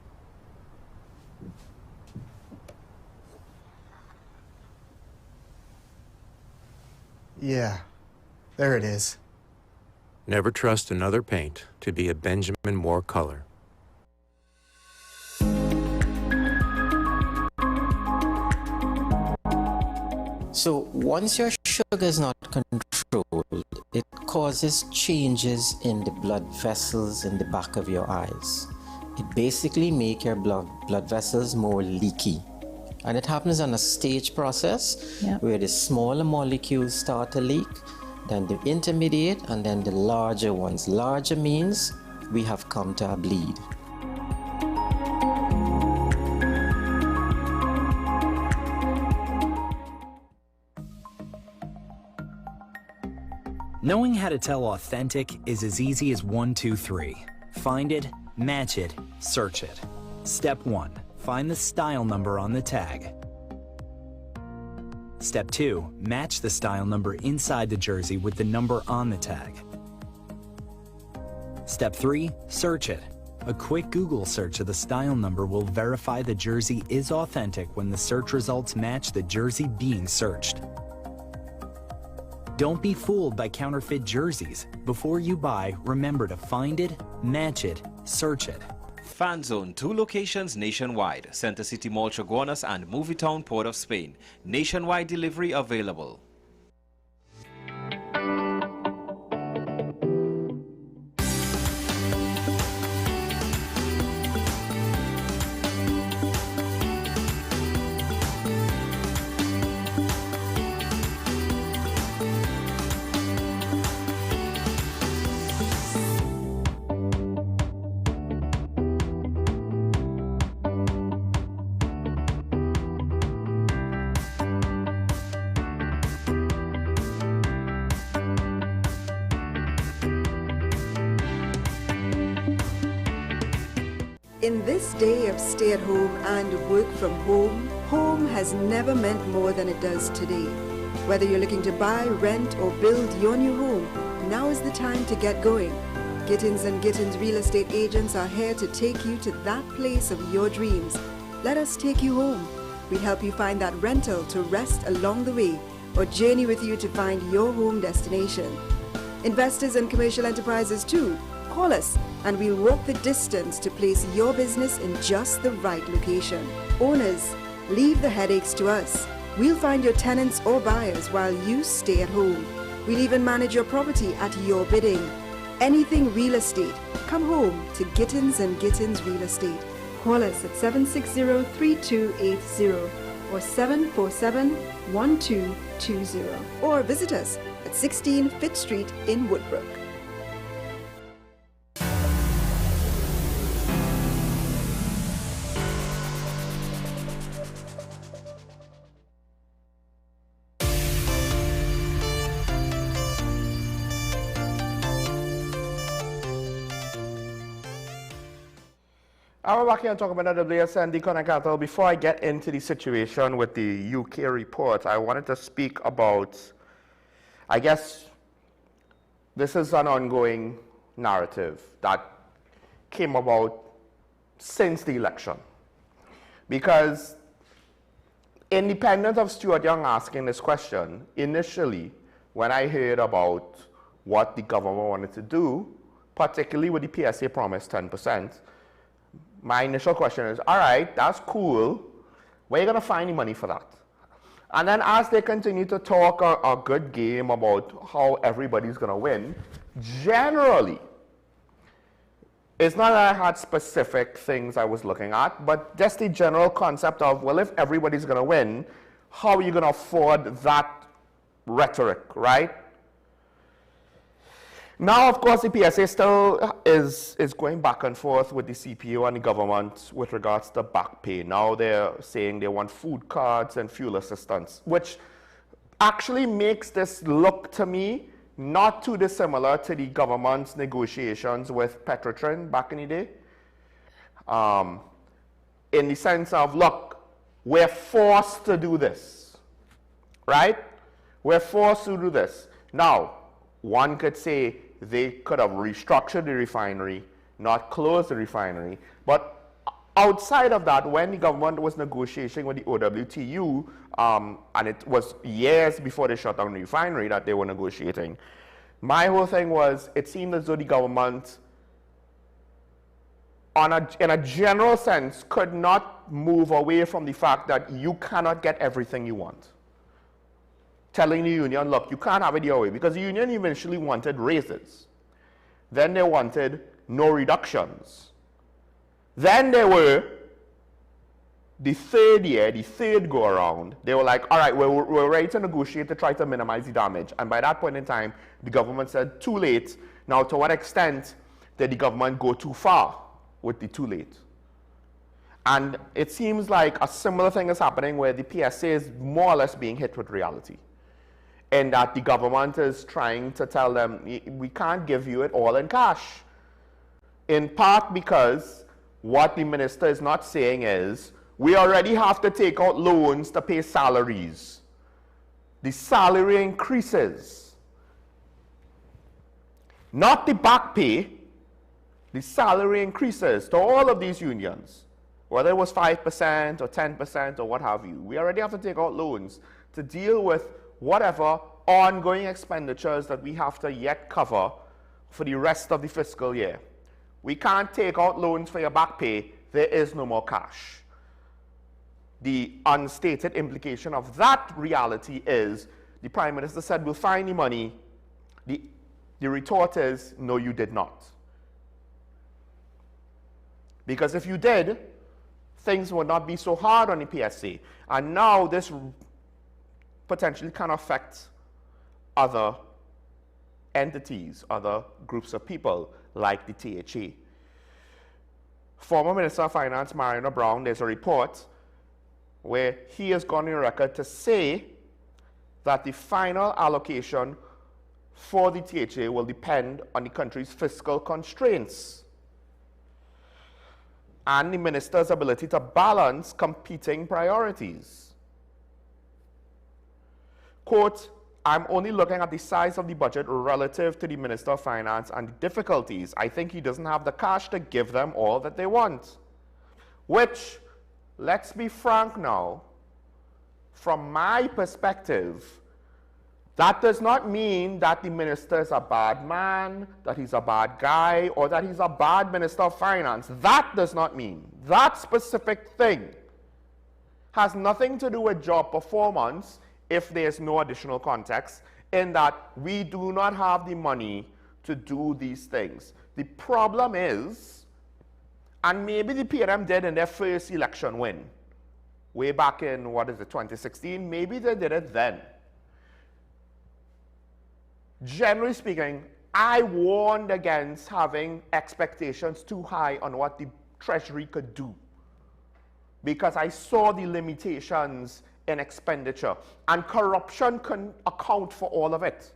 Yeah, there it is. Never trust another paint to be a Benjamin Moore color. So once your sugar is not controlled, it causes changes in the blood vessels in the back of your eyes. It basically makes your blood vessels more leaky. And it happens on a stage process where the smaller molecules start to leak, then the intermediate, and then the larger ones. Larger means we have come to a bleed. Knowing how to tell authentic is as easy as 1, 2, 3. Find it, match it, search it. Step 1. Find the style number on the tag. Step 2. Match the style number inside the jersey with the number on the tag. Step 3. Search it. A quick Google search of the style number will verify the jersey is authentic when the search results match the jersey being searched. Don't be fooled by counterfeit jerseys. Before you buy, remember to find it, match it, search it. Fan Zone, 2 locations nationwide. Center City Mall, Chaguanas and Movietown, Port of Spain. Nationwide delivery available. In this day of stay-at-home and work from home, home has never meant more than it does today. Whether you're looking to buy, rent, or build your new home, now is the time to get going. Gittins & Gittins real estate agents are here to take you to that place of your dreams. Let us take you home. We help you find that rental to rest along the way, or journey with you to find your home destination. Investors and commercial enterprises too. Call us and we'll walk the distance to place your business in just the right location. Owners, leave the headaches to us. We'll find your tenants or buyers while you stay at home. We'll even manage your property at your bidding. Anything real estate, come home to Gittins & Gittins Real Estate. Call us at 760-3280 or 747-1220 or visit us at 16 Fifth Street in Woodbrook. I'm back here and talk about the WSN Connecticut. Before I get into the situation with the UK report, I wanted to speak about, I guess, this is an ongoing narrative that came about since the election. Because independent of Stuart Young asking this question, initially, when I heard about what the government wanted to do, particularly with the PSA promise 10%, my initial question is, all right, that's cool. Where are you going to find the money for that? And then as they continue to talk a good game about how everybody's going to win, generally, it's not that I had specific things I was looking at, but just the general concept of, well, if everybody's going to win, how are you going to afford that rhetoric, right? Now, of course, the PSA still is going back and forth with the CPO and the government with regards to back pay. Now they're saying they want food cards and fuel assistance, which actually makes this look to me not too dissimilar to the government's negotiations with Petrotrin back in the day. In the sense of, look, we're forced to do this, right? We're forced to do this. Now, one could say they could have restructured the refinery, not closed the refinery. But outside of that, when the government was negotiating with the OWTU, and it was years before they shut down the refinery that they were negotiating, My whole thing was, it seemed as though the government, in a general sense, could not move away from the fact that you cannot get everything you want. Telling the union, look, you can't have it your way, because the union eventually wanted raises. Then they wanted no reductions. Then they were, the third go around, they were like, all right, we're ready to negotiate to try to minimize the damage. And by that point in time, the government said, too late. Now, to what extent did the government go too far with the too late? And it seems like a similar thing is happening where the PSA is more or less being hit with reality. And that the government is trying to tell them, we can't give you it all in cash. In part because what the minister is not saying is, we already have to take out loans to pay salaries. The salary increases. Not the back pay, the salary increases to all of these unions. Whether it was 5% or 10% or what have you. We already have to take out loans to deal with whatever ongoing expenditures that we have to yet cover for the rest of the fiscal year. We can't take out loans for your back pay. There is no more cash. The unstated implication of that reality is the Prime Minister said, we'll find the money. The retort is, no, you did not. Because if you did, things would not be so hard on the PSA. And now this potentially can affect other entities, other groups of people, like the THA. Former Minister of Finance, Mariano Brown, there's a report where he has gone on record to say that the final allocation for the THA will depend on the country's fiscal constraints and the minister's ability to balance competing priorities. Quote, I'm only looking at the size of the budget relative to the Minister of Finance and the difficulties. I think he doesn't have the cash to give them all that they want. Which, let's be frank now, from my perspective, that does not mean that the minister is a bad man, that he's a bad guy, or that he's a bad Minister of Finance. That does not mean. That specific thing has nothing to do with job performance if there's no additional context, in that we do not have the money to do these things. The problem is, and maybe the PRM did in their first election win, way back in, 2016, maybe they did it then. Generally speaking, I warned against having expectations too high on what the Treasury could do, because I saw the limitations in expenditure, and corruption can account for all of it.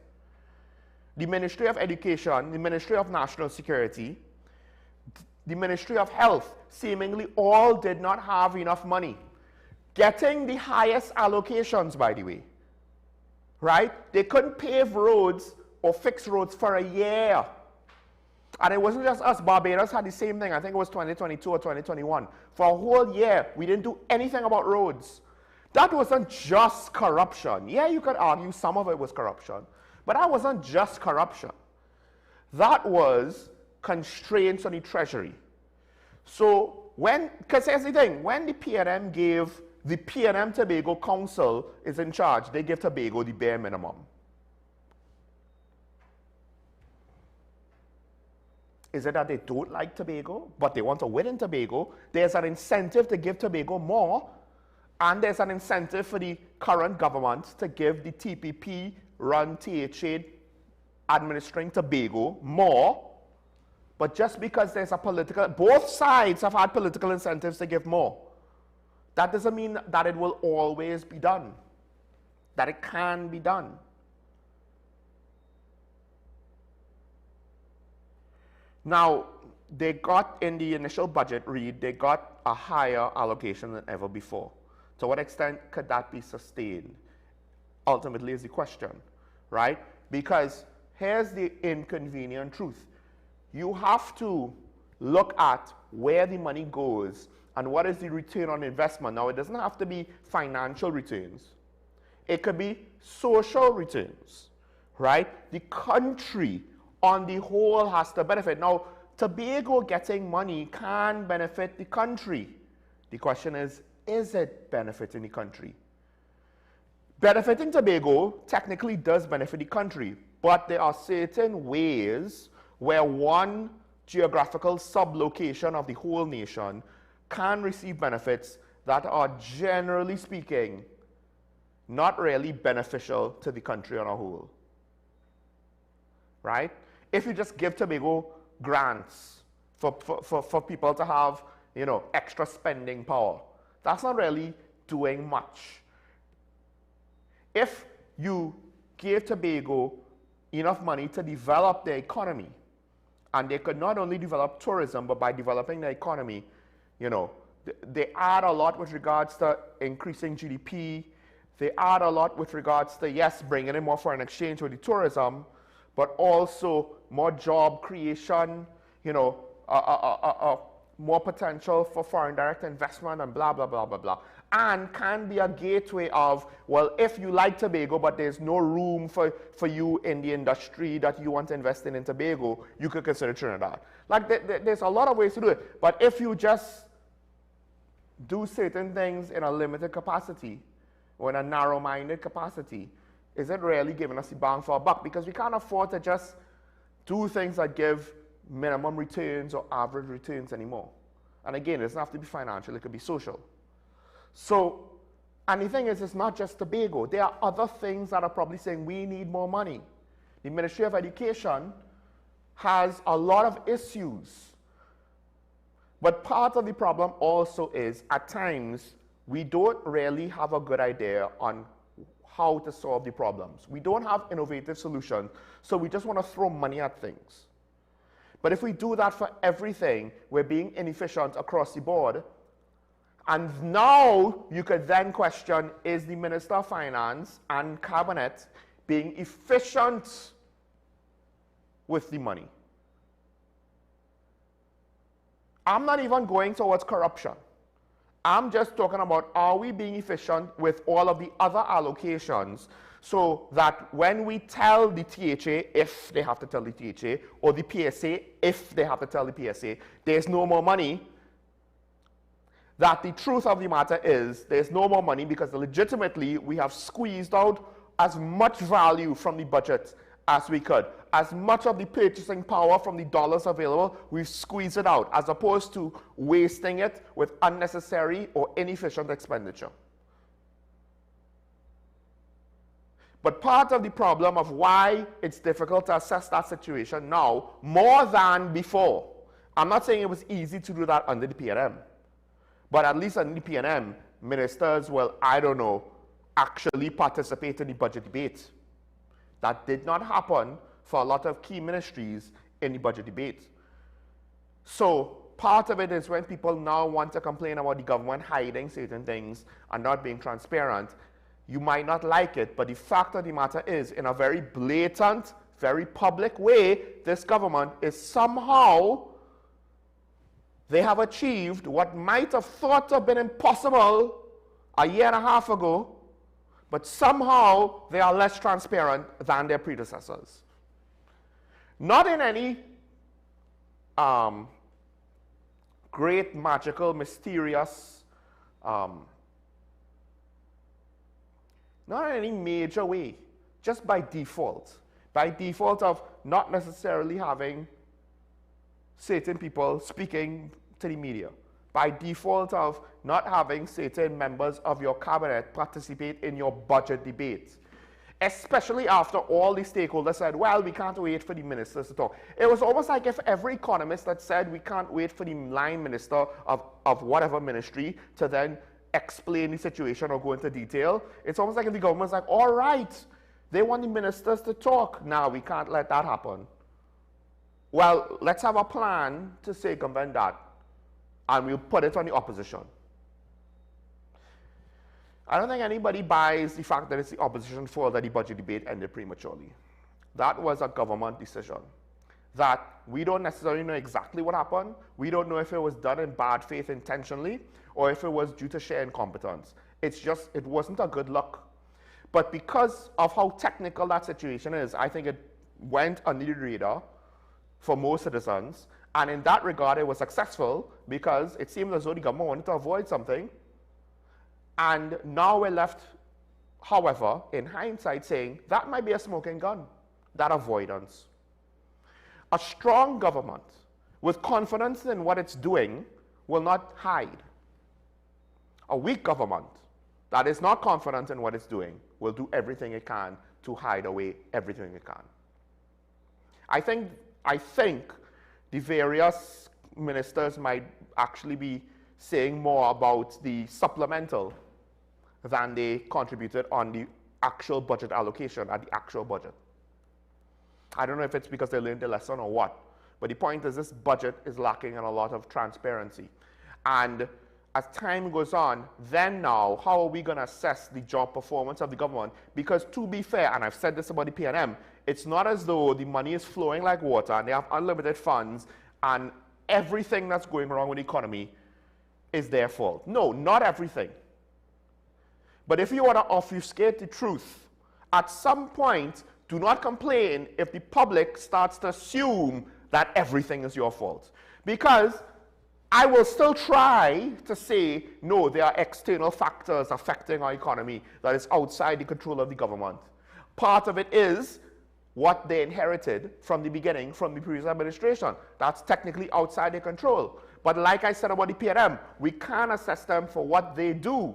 The Ministry of Education, the Ministry of National Security, the Ministry of Health, seemingly all did not have enough money. Getting the highest allocations, by the way, right? They couldn't pave roads or fix roads for a year. And it wasn't just us. Barbados had the same thing. I think it was 2022 or 2021. For a whole year, we didn't do anything about roads. That wasn't just corruption. Yeah, you could argue some of it was corruption, but that wasn't just corruption. That was constraints on the Treasury. So because here's the thing, when the PNM gave, the PNM Tobago Council is in charge, they give Tobago the bare minimum. Is it that they don't like Tobago, but they want to win in Tobago? There's an incentive to give Tobago more, and there's an incentive for the current government to give the TPP-run THA administering Tobago more. But just because there's a political, both sides have had political incentives to give more. That doesn't mean that it will always be done, that it can be done. Now, they got in the initial budget read, they got a higher allocation than ever before. To what extent could that be sustained? Ultimately is the question, right? Because here's the inconvenient truth. You have to look at where the money goes and what is the return on investment. Now, it doesn't have to be financial returns. It could be social returns, right? The country on the whole has to benefit. Now, Tobago getting money can benefit the country. The question is it benefiting the country? Benefiting Tobago technically does benefit the country, but there are certain ways where one geographical sublocation of the whole nation can receive benefits that are, generally speaking, not really beneficial to the country on a whole. Right? If you just give Tobago grants for people to have, you know, extra spending power, that's not really doing much. If you gave Tobago enough money to develop their economy, and they could not only develop tourism, but by developing the economy, you know, they add a lot with regards to increasing GDP. They add a lot with regards to, yes, bringing in more foreign exchange with the tourism, but also more job creation, you know, more potential for foreign direct investment and blah, blah, blah, blah, blah. And can be a gateway of, well, if you like Tobago, but there's no room for you in the industry that you want to invest in Tobago, you could consider Trinidad. Like, there's a lot of ways to do it. But if you just do certain things in a limited capacity, or in a narrow-minded capacity, is it really giving us the bang for our buck? Because we can't afford to just do things that give minimum returns or average returns anymore. And again, it doesn't have to be financial, it could be social. So, and the thing is, it's not just Tobago. There are other things that are probably saying we need more money. The Ministry of Education has a lot of issues. But part of the problem also is, at times, we don't really have a good idea on how to solve the problems. We don't have innovative solutions, so we just want to throw money at things. But if we do that for everything, we're being inefficient across the board. And now you could then question, is the Minister of Finance and Cabinet being efficient with the money? I'm not even going towards corruption. I'm just talking about, are we being efficient with all of the other allocations so that when we tell the THA, if they have to tell the THA, or the PSA, if they have to tell the PSA, there's no more money, that the truth of the matter is there's no more money because legitimately we have squeezed out as much value from the budget as we could. As much of the purchasing power from the dollars available, we've squeezed it out, as opposed to wasting it with unnecessary or inefficient expenditure. But part of the problem of why it's difficult to assess that situation now, more than before, I'm not saying it was easy to do that under the PNM, but at least under the PNM, ministers will, I don't know, actually participate in the budget debate. That did not happen for a lot of key ministries in the budget debate. So part of it is when people now want to complain about the government hiding certain things and not being transparent, you might not like it, but the fact of the matter is, in a very blatant, very public way, this government is somehow, they have achieved what might have thought to have been impossible a year and a half ago, but somehow they are less transparent than their predecessors. Not in any great, magical, mysterious, not in any major way, just by default of not necessarily having certain people speaking to the media, by default of not having certain members of your cabinet participate in your budget debates, especially after all the stakeholders said, well, we can't wait for the ministers to talk. It was almost like if every economist had said we can't wait for the line minister of whatever ministry to then explain the situation or go into detail. It's almost like if the government's like, all right, they want the ministers to talk. Now we can't let that happen. Well, let's have a plan to circumvent that, and we'll put it on the opposition. I don't think anybody buys the fact that it's the opposition's fault that the budget debate ended prematurely. That was a government decision. That we don't necessarily know exactly what happened. We don't know if it was done in bad faith intentionally or if it was due to sheer incompetence. It's just, it wasn't a good look. But because of how technical that situation is, I think it went under the radar for most citizens. And in that regard, it was successful because it seemed as though the government wanted to avoid something. And now we're left, however, in hindsight, saying that might be a smoking gun, that avoidance. A strong government with confidence in what it's doing will not hide. A weak government that is not confident in what it's doing will do everything it can to hide away everything it can. I think the various ministers might actually be saying more about the supplemental than they contributed on the actual budget allocation at the actual budget. I don't know if it's because they learned the lesson or what, but the point is this budget is lacking in a lot of transparency. And as time goes on, then now, how are we going to assess the job performance of the government? Because to be fair, and I've said this about the PNM, it's not as though the money is flowing like water and they have unlimited funds and everything that's going wrong with the economy is their fault. No, not everything. But if you want to obfuscate the truth, at some point, do not complain if the public starts to assume that everything is your fault. Because I will still try to say, no, there are external factors affecting our economy that is outside the control of the government. Part of it is what they inherited from the beginning, from the previous administration. That's technically outside their control. But like I said about the PNM, we can assess them for what they do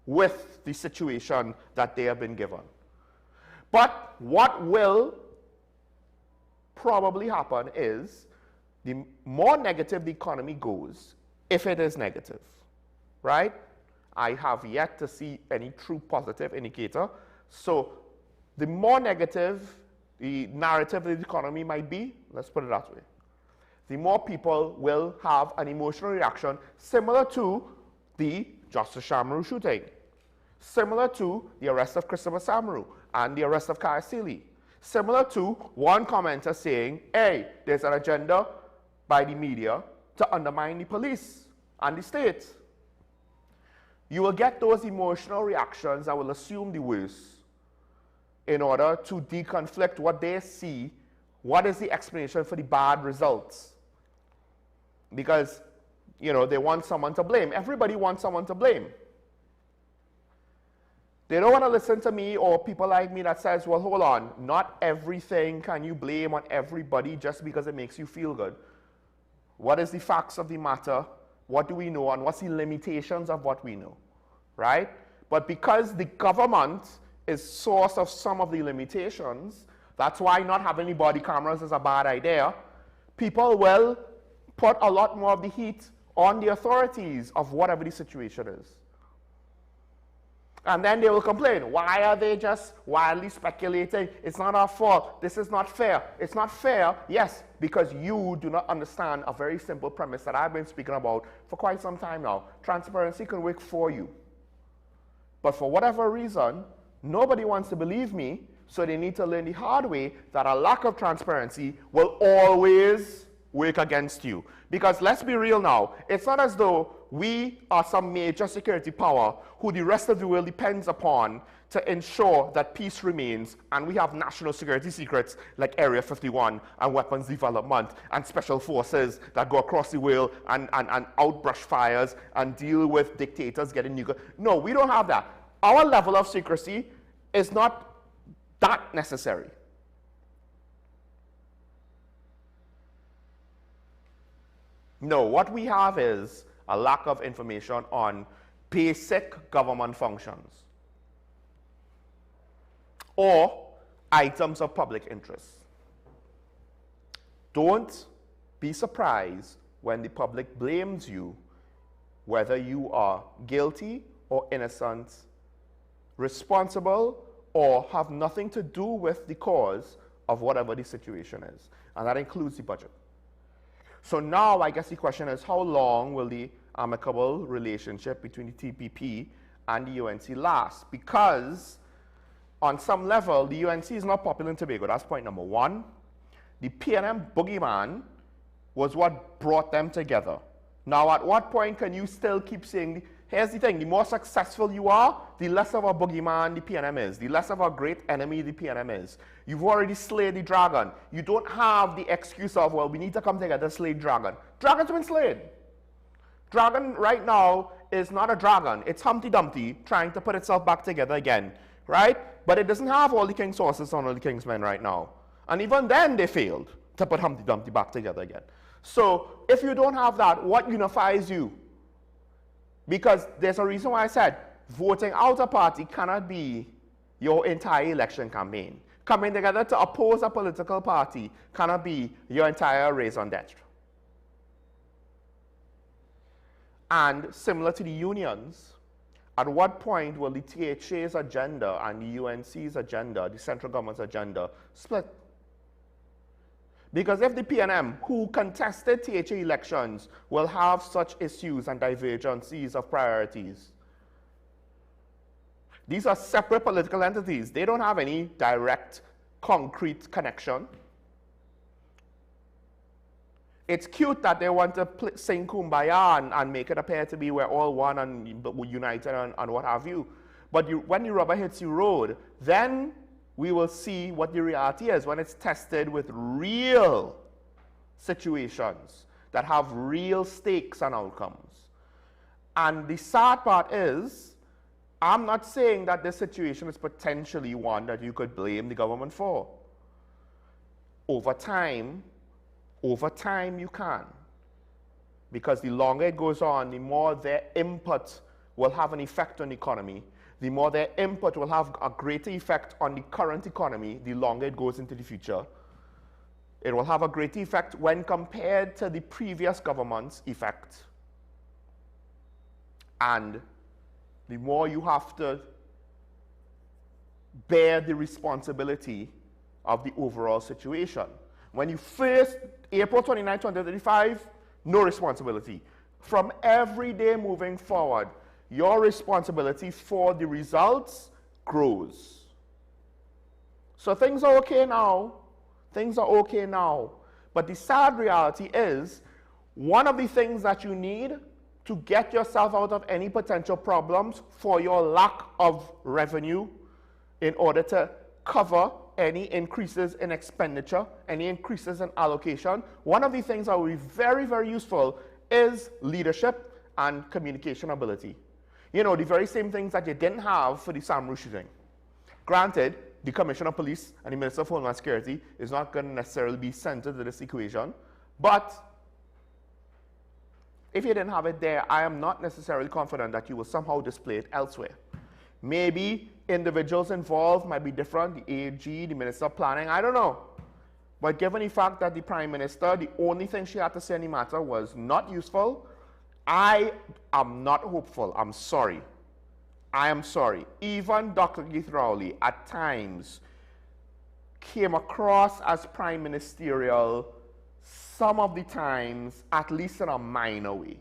with the situation that they have been given. But what will probably happen is the more negative the economy goes, if it is negative, right? I have yet to see any true positive indicator. So the more negative the narrative of the economy might be, let's put it that way, the more people will have an emotional reaction similar to the Justice Shamru shooting, similar to the arrest of Christopher Samru and the arrest of Kaya Sealy, similar to one commenter saying, hey, there's an agenda by the media to undermine the police and the state. You will get those emotional reactions that will assume the worst in order to deconflict what they see, what is the explanation for the bad results. Because, you know, they want someone to blame. Everybody wants someone to blame. They don't want to listen to me or people like me that says, well, hold on, not everything can you blame on everybody just because it makes you feel good. What is the facts of the matter? What do we know? And what's the limitations of what we know, right? But because the government is source of some of the limitations, that's why not having any body cameras is a bad idea. People will put a lot more of the heat on the authorities of whatever the situation is. And then they will complain, why are they just wildly speculating? It's not our fault. This is not fair. It's not fair, yes, because you do not understand a very simple premise that I've been speaking about for quite some time now. Transparency can work for you. But for whatever reason, nobody wants to believe me, so they need to learn the hard way that a lack of transparency will always work against you. Because let's be real now, it's not as though we are some major security power who the rest of the world depends upon to ensure that peace remains, and we have national security secrets like Area 51 and weapons development and special forces that go across the world and outbrush fires and deal with dictators getting nuclear. No, we don't have that. Our level of secrecy is not that necessary. No, what we have is a lack of information on basic government functions or items of public interest. Don't be surprised when the public blames you, whether you are guilty or innocent, responsible or have nothing to do with the cause of whatever the situation is. And that includes the budget. So now I guess the question is, how long will the amicable relationship between the TPP and the UNC last? Because on some level, the UNC is not popular in Tobago. That's point number one. The PNM boogeyman was what brought them together. Now, at what point can you still keep saying Here's the thing, the more successful you are, the less of a boogeyman the PNM is, the less of a great enemy the PNM is. You've already slayed the dragon. You don't have the excuse of, well, we need to come together to slay dragon. Dragon's been slain. Dragon right now is not a dragon. It's Humpty Dumpty trying to put itself back together again, right? But it doesn't have all the king's horses on all the king's men right now. And even then they failed to put Humpty Dumpty back together again. So if you don't have that, what unifies you? Because there's a reason why I said voting out a party cannot be your entire election campaign. Coming together to oppose a political party cannot be your entire raison d'etre. And similar to the unions, at what point will the THA's agenda and the UNC's agenda, the central government's agenda, split? Because if the PNM, who contested THA elections, will have such issues and divergencies of priorities, these are separate political entities. They don't have any direct, concrete connection. It's cute that they want to sing Kumbaya and make it appear to be we're all one and united and what have you. But when the rubber hits the road, then we will see what the reality is when it's tested with real situations that have real stakes and outcomes. And the sad part is, I'm not saying that this situation is potentially one that you could blame the government for. Over time you can. Because the longer it goes on, the more their input will have an effect on the economy. The more their input will have a greater effect on the current economy, the longer it goes into the future. It will have a greater effect when compared to the previous government's effect. And the more you have to bear the responsibility of the overall situation. When you first, April 29, 2035, no responsibility. From every day moving forward, your responsibility for the results grows. So things are okay now. Things are okay now. But the sad reality is, one of the things that you need to get yourself out of any potential problems for your lack of revenue in order to cover any increases in expenditure, any increases in allocation, one of the things that will be very, very useful is leadership and communication ability. You know, the very same things that you didn't have for the Samru shooting. Granted, the Commissioner of Police and the Minister of Homeland Security is not going to necessarily be centered to this equation, but if you didn't have it there, I am not necessarily confident that you will somehow display it elsewhere. Maybe individuals involved might be different, the AG, the Minister of Planning, I don't know. But given the fact that the Prime Minister, the only thing she had to say in the matter was not useful, I am not hopeful. I'm sorry. I am sorry. Even Dr. Keith Rowley at times came across as prime ministerial some of the times, at least in a minor way.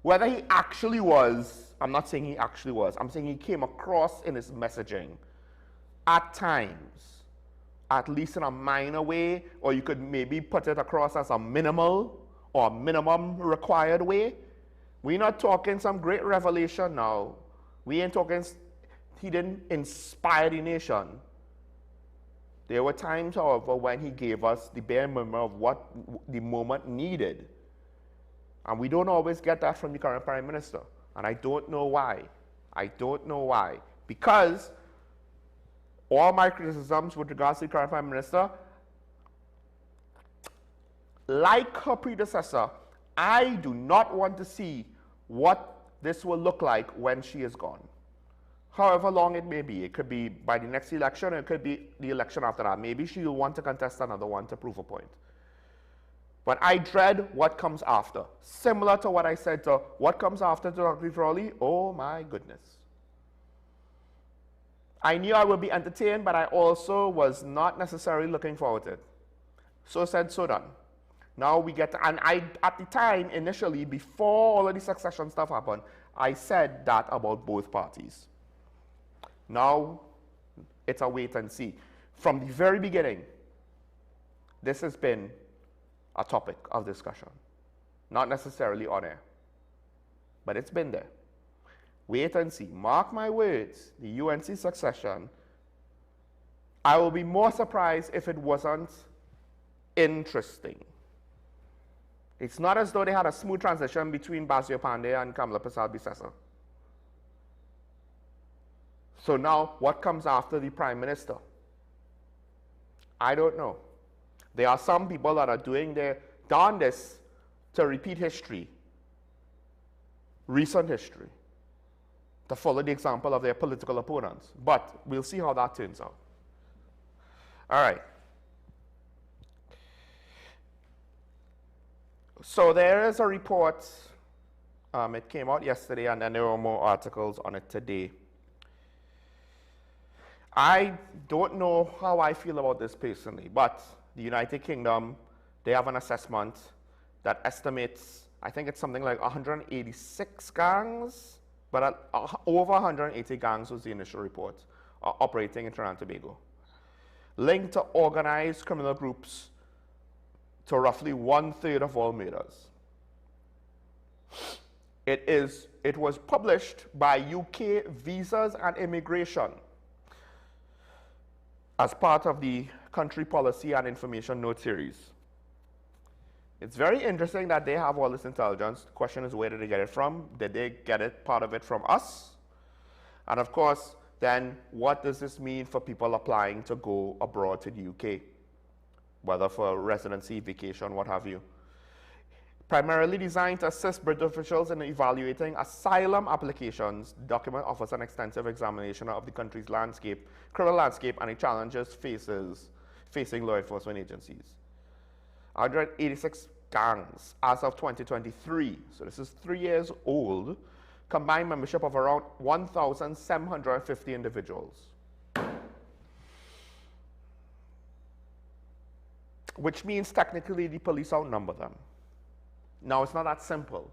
Whether he actually was, I'm not saying he actually was, I'm saying he came across in his messaging at times, at least in a minor way, or you could maybe put it across as a minimal or minimum required way. We're not talking some great revelation now. We ain't talking, he didn't inspire the nation. There were times, however, when he gave us the bare minimum of what the moment needed. And we don't always get that from the current Prime Minister. And I don't know why. I don't know why. Because all my criticisms with regards to the current Prime Minister, like her predecessor, I do not want to see what this will look like when she is gone. However long it may be. It could be by the next election, or it could be the election after that. Maybe she'll want to contest another one to prove a point. But I dread what comes after. Similar to what I said to what comes after to Dr. Rowley, oh my goodness. I knew I would be entertained, but I also was not necessarily looking forward to it. So said, so done. Now we get to, and I, at the time, initially, before all of the succession stuff happened, I said that about both parties. Now, it's a wait and see. From the very beginning, this has been a topic of discussion, not necessarily on air. but it's been there. Wait and see. Mark my words, the UNC succession, I will be more surprised if it wasn't interesting. It's not as though they had a smooth transition between Basio Pandey and Kamala Persad-Bissessar. So now, what comes after the Prime Minister? I don't know. There are some people that are doing their darndest to repeat history, recent history, to follow the example of their political opponents. But we'll see how that turns out. All right. So there is a report. It came out yesterday, and then there were more articles on it today. I don't know how I feel about this personally, but the United Kingdom, they have an assessment that estimates, I think it's something like 186 gangs, but over 180 gangs was the initial report, operating in Trinidad and Tobago, linked to organized criminal groups to roughly 1/3 of all murders. It was published by UK Visas and Immigration as part of the Country Policy and Information Note series. It's very interesting that they have all this intelligence. The question is, where did they get it from? Did they get it, part of it, from us? And of course, then what does this mean for people applying to go abroad to the UK, whether for residency, vacation, what have you? Primarily designed to assist British officials in evaluating asylum applications, the document offers an extensive examination of the country's landscape, criminal landscape, and the challenges facing law enforcement agencies. 186 gangs as of 2023, so this is 3 years old, combined membership of around 1,750 individuals, which means technically the police outnumber them. Now, it's not that simple,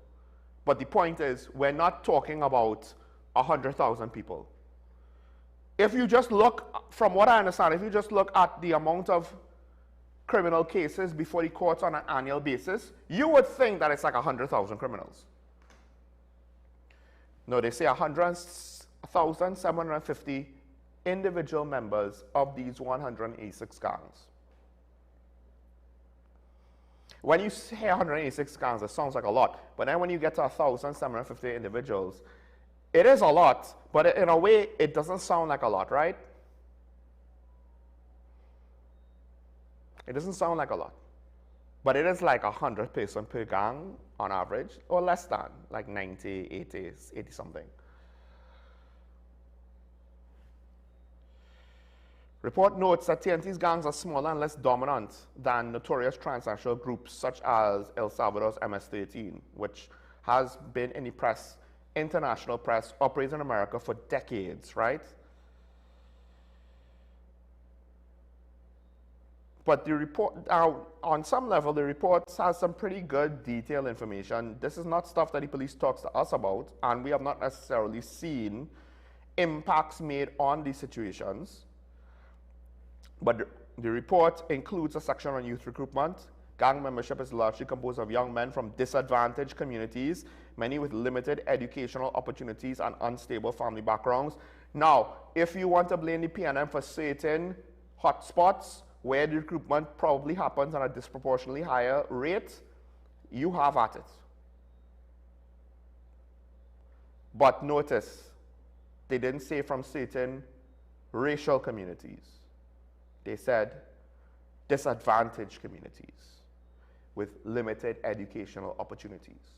but the point is, we're not talking about 100,000 people. If you just look, from what I understand, if you just look at the amount of criminal cases before the courts on an annual basis, you would think that it's like 100,000 criminals. No, they say 100,750 individual members of these 186 gangs. When you say 186 gangs, it sounds like a lot, but then when you get to 1,750 individuals, it is a lot, but in a way, it doesn't sound like a lot, right? It doesn't sound like a lot, but it is like 100 person per gang on average, or less than, like 90, 80 something. Report notes that TNT's gangs are smaller and less dominant than notorious transnational groups such as El Salvador's MS-13, which has been in the press, international press, operates in America for decades, right? But the report, on some level, the report has some pretty good detailed information. This is not stuff that the police talks to us about, and we have not necessarily seen impacts made on these situations. But the report includes a section on youth recruitment. Gang membership is largely composed of young men from disadvantaged communities, many with limited educational opportunities and unstable family backgrounds. Now, if you want to blame the PNM for certain hotspots where the recruitment probably happens at a disproportionately higher rate, you have at it. But notice, they didn't say from certain racial communities. They said disadvantaged communities with limited educational opportunities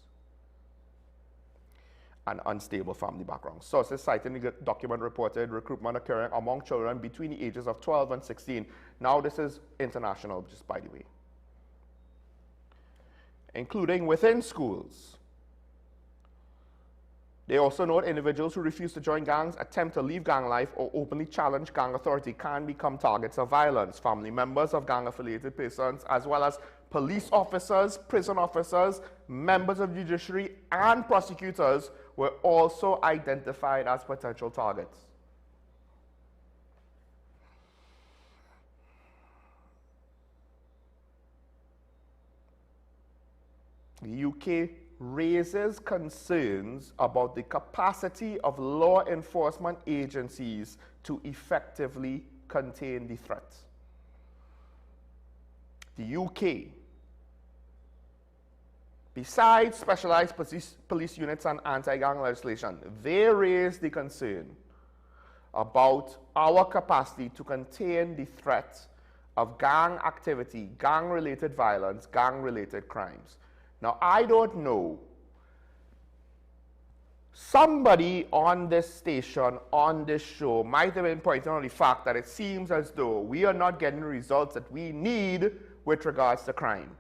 and unstable family backgrounds. Sources citing the document reported recruitment occurring among children between the ages of 12 and 16. Now, this is international, just by the way, including within schools. They also note individuals who refuse to join gangs, attempt to leave gang life, or openly challenge gang authority can become targets of violence. Family members of gang-affiliated persons, as well as police officers, prison officers, members of judiciary, and prosecutors were also identified as potential targets. The UK raises concerns about the capacity of law enforcement agencies to effectively contain the threat. The UK, besides specialized police units and anti-gang legislation, they raised the concern about our capacity to contain the threat of gang activity, gang-related violence, gang-related crimes. Now, I don't know. Somebody on this station, on this show, might have been pointing out the fact that it seems as though we are not getting the results that we need with regards to crime.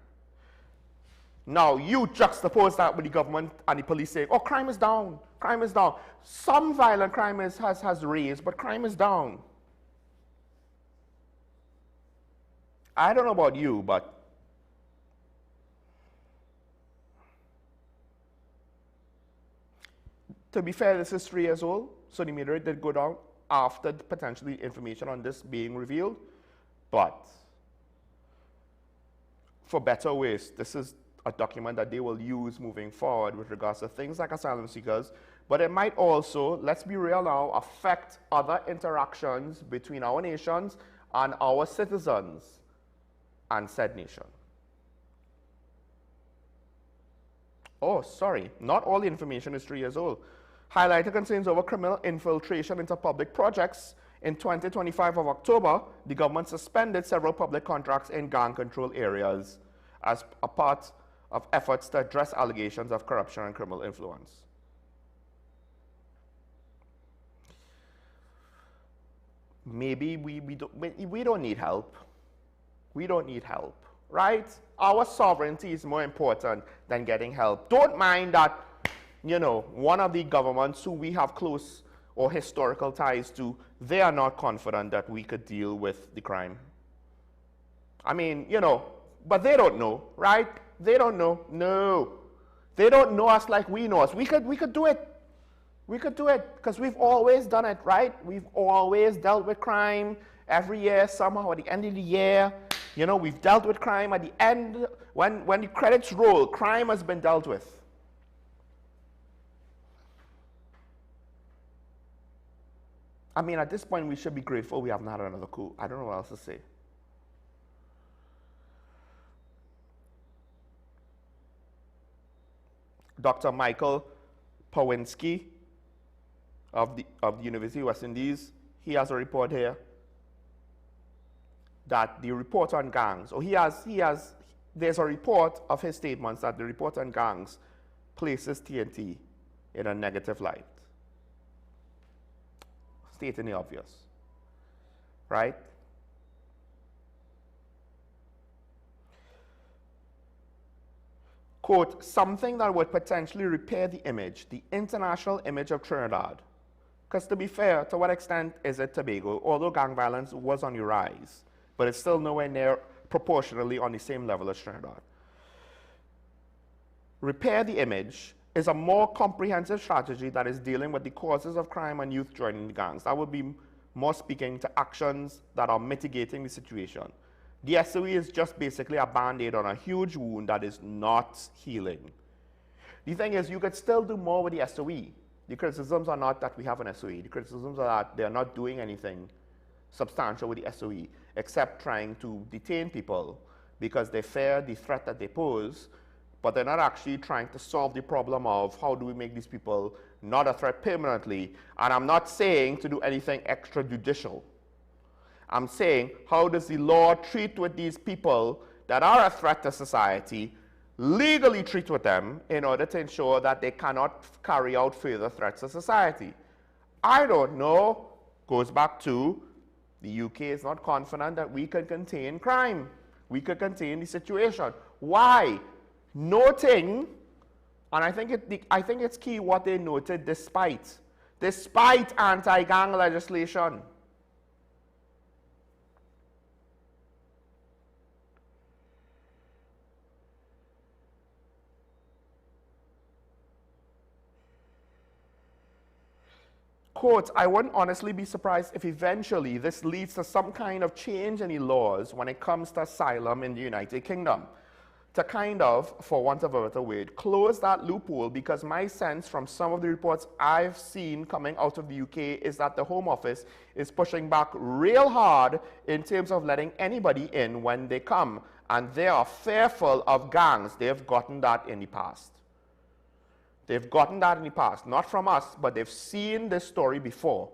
Now, you juxtapose that with the government and the police saying, oh, crime is down, crime is down. Some violent crime has raised, but crime is down. I don't know about you, but to be fair, this is 3 years old, so the meter did go down after potentially information on this being revealed. But for better ways, this is a document that they will use moving forward with regards to things like asylum seekers, but it might also, let's be real now, affect other interactions between our nations and our citizens and said nation. Oh, sorry, not all the information is 3 years old. Highlighted concerns over criminal infiltration into public projects. In 2025 of October, the government suspended several public contracts in gang control areas as a part of efforts to address allegations of corruption and criminal influence. Maybe we don't need help. We don't need help, right? Our sovereignty is more important than getting help. Don't mind that, you know, one of the governments who we have close or historical ties to, they are not confident that we could deal with the crime. I mean, you know, but they don't know, right? They don't know. No. They don't know us like we know us. We could do it. We could do it because we've always done it, right? We've always dealt with crime every year somehow at the end of the year. You know, we've dealt with crime at the end. When the credits roll, crime has been dealt with. I mean, at this point, we should be grateful we haven't had another coup. I don't know what else to say. Dr. Michael Pawinski of the University of West Indies, he has a report here that the report on gangs, there's a report of his statements that the report on gangs places TNT in a negative light. Stating the obvious, right? Quote, something that would potentially repair the image, the international image of Trinidad. Because to be fair, to what extent is it Tobago? Although gang violence was on the rise, but it's still nowhere near proportionally on the same level as Trinidad. Repair the image is a more comprehensive strategy that is dealing with the causes of crime and youth joining the gangs. That would be more speaking to actions that are mitigating the situation. The SOE is just basically a band-aid on a huge wound that is not healing. The thing is, you could still do more with the SOE. The criticisms are not that we have an SOE. The criticisms are that they're not doing anything substantial with the SOE, except trying to detain people because they fear the threat that they pose, but they're not actually trying to solve the problem of how do we make these people not a threat permanently. And I'm not saying to do anything extrajudicial. I'm saying, how does the law treat with these people that are a threat to society, legally treat with them in order to ensure that they cannot carry out further threats to society? I don't know. Goes back to the UK is not confident that we can contain crime. We could contain the situation. Why? Noting, and I think it's key what they noted, despite anti-gang legislation. Quote, I wouldn't honestly be surprised if eventually this leads to some kind of change in the laws when it comes to asylum in the United Kingdom. to kind of, for want of a better word, close that loophole, because my sense from some of the reports I've seen coming out of the UK is that the Home Office is pushing back real hard in terms of letting anybody in when they come. And they are fearful of gangs. They've gotten that in the past. They've gotten that in the past. Not from us, but they've seen this story before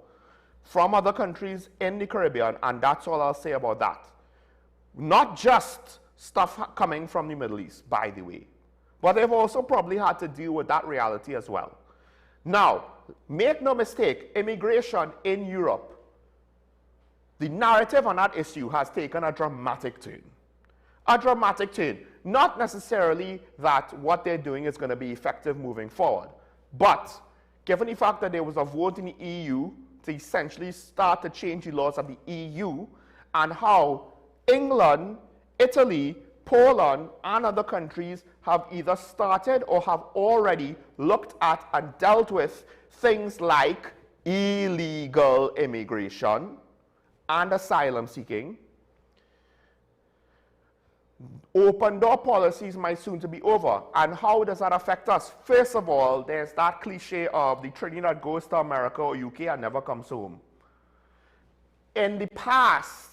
from other countries in the Caribbean, and that's all I'll say about that. Not just stuff coming from the Middle East, by the way, but they've also probably had to deal with that reality as well. Now, make no mistake, immigration in Europe, the narrative on that issue has taken a dramatic turn. A dramatic turn. Not necessarily that what they're doing is going to be effective moving forward, but given the fact that there was a vote in the EU to essentially start to change the laws of the EU, and how England, Italy, Poland, and other countries have either started or have already looked at and dealt with things like illegal immigration and asylum seeking. Open door policies might soon to be over. And how does that affect us? First of all, there's that cliche of the train that goes to America or UK and never comes home. In the past,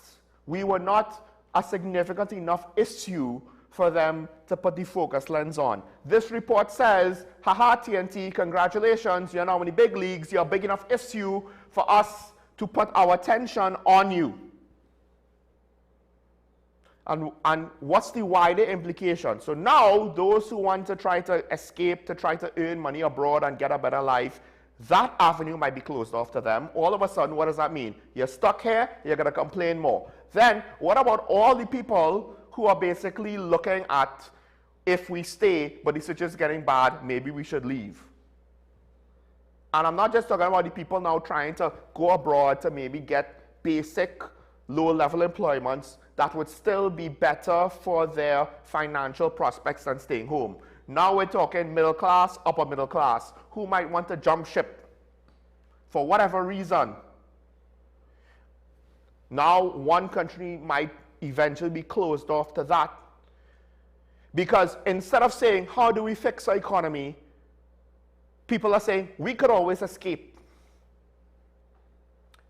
we were not a significant enough issue for them to put the focus lens on. This report says, haha, TNT, congratulations, you're now in the big leagues, you're a big enough issue for us to put our attention on you. And what's the wider implication? So now, those who want to try to escape, to try to earn money abroad and get a better life, that avenue might be closed off to them. All of a sudden, what does that mean? You're stuck here, you're going to complain more. Then, what about all the people who are basically looking at, if we stay, but the situation is getting bad, maybe we should leave? And I'm not just talking about the people now trying to go abroad to maybe get basic, low-level employments that would still be better for their financial prospects than staying home. Now we're talking middle class, upper middle class, who might want to jump ship for whatever reason. Now one country might eventually be closed off to that. Because instead of saying, how do we fix our economy, people are saying, we could always escape.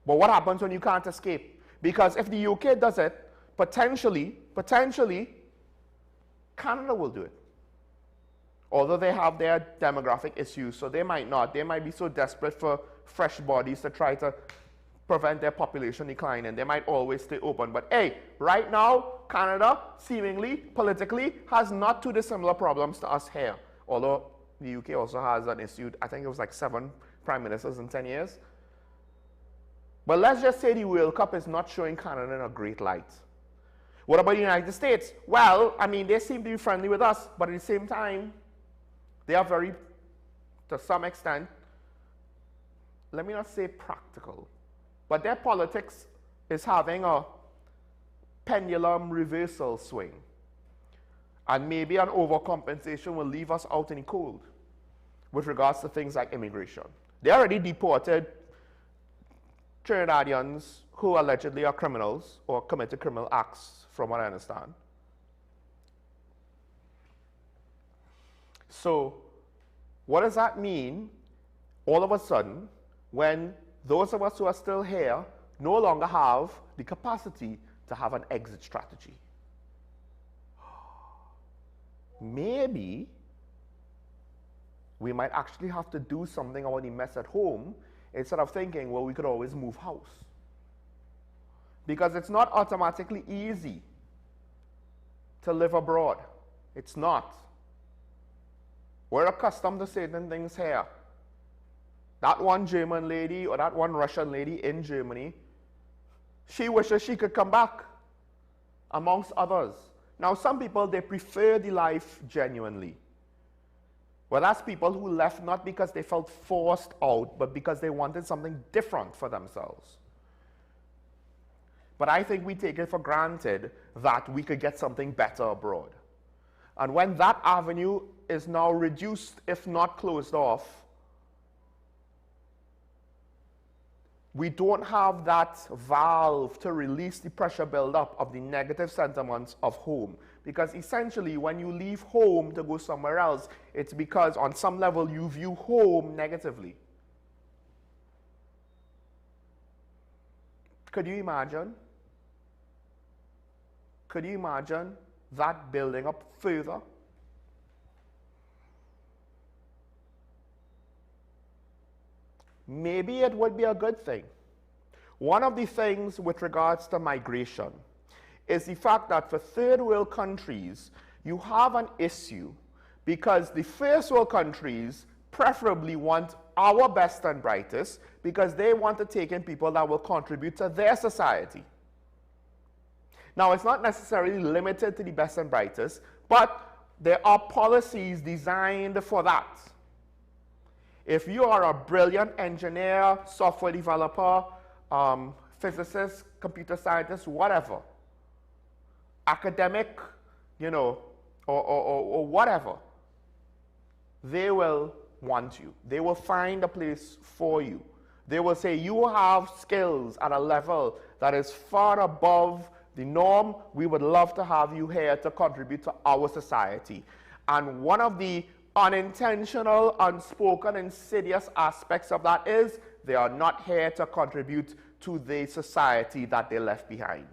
But what happens when you can't escape? Because if the UK does it, potentially, Canada will do it. Although they have their demographic issues, so they might not. They might be so desperate for fresh bodies to try to prevent their population decline, and they might always stay open. But hey, right now, Canada, seemingly, politically, has not too dissimilar problems to us here. Although the UK also has an issue, I think it was like 7 prime ministers in 10 years. But let's just say the World Cup is not showing Canada in a great light. What about the United States? Well, I mean, they seem to be friendly with us, but at the same time, they are very, to some extent, let me not say practical, but their politics is having a pendulum reversal swing. And maybe an overcompensation will leave us out in the cold with regards to things like immigration. They already deported Trinidadians who allegedly are criminals or committed criminal acts, from what I understand. So, what does that mean all of a sudden when those of us who are still here no longer have the capacity to have an exit strategy? Maybe we might actually have to do something about the mess at home instead of thinking, well, we could always move house. Because it's not automatically easy to live abroad. It's not. We're accustomed to certain things here. That one German lady or that one Russian lady in Germany, she wishes she could come back, amongst others. Now, some people, they prefer the life genuinely. Well, that's people who left not because they felt forced out, but because they wanted something different for themselves. But I think we take it for granted that we could get something better abroad. And when that avenue is now reduced, if not closed off, we don't have that valve to release the pressure buildup of the negative sentiments of home. Because essentially, when you leave home to go somewhere else, it's because on some level you view home negatively. Could you imagine? Could you imagine that building up further? Maybe it would be a good thing. One of the things with regards to migration is the fact that for third world countries, you have an issue because the first world countries preferably want our best and brightest because they want to take in people that will contribute to their society. Now, it's not necessarily limited to the best and brightest, but there are policies designed for that. If you are a brilliant engineer, software developer, physicist, computer scientist, whatever, academic, you know, or whatever, they will want you. They will find a place for you. They will say, you have skills at a level that is far above the norm. We would love to have you here to contribute to our society. And one of the unintentional, unspoken, insidious aspects of that is they are not here to contribute to the society that they left behind.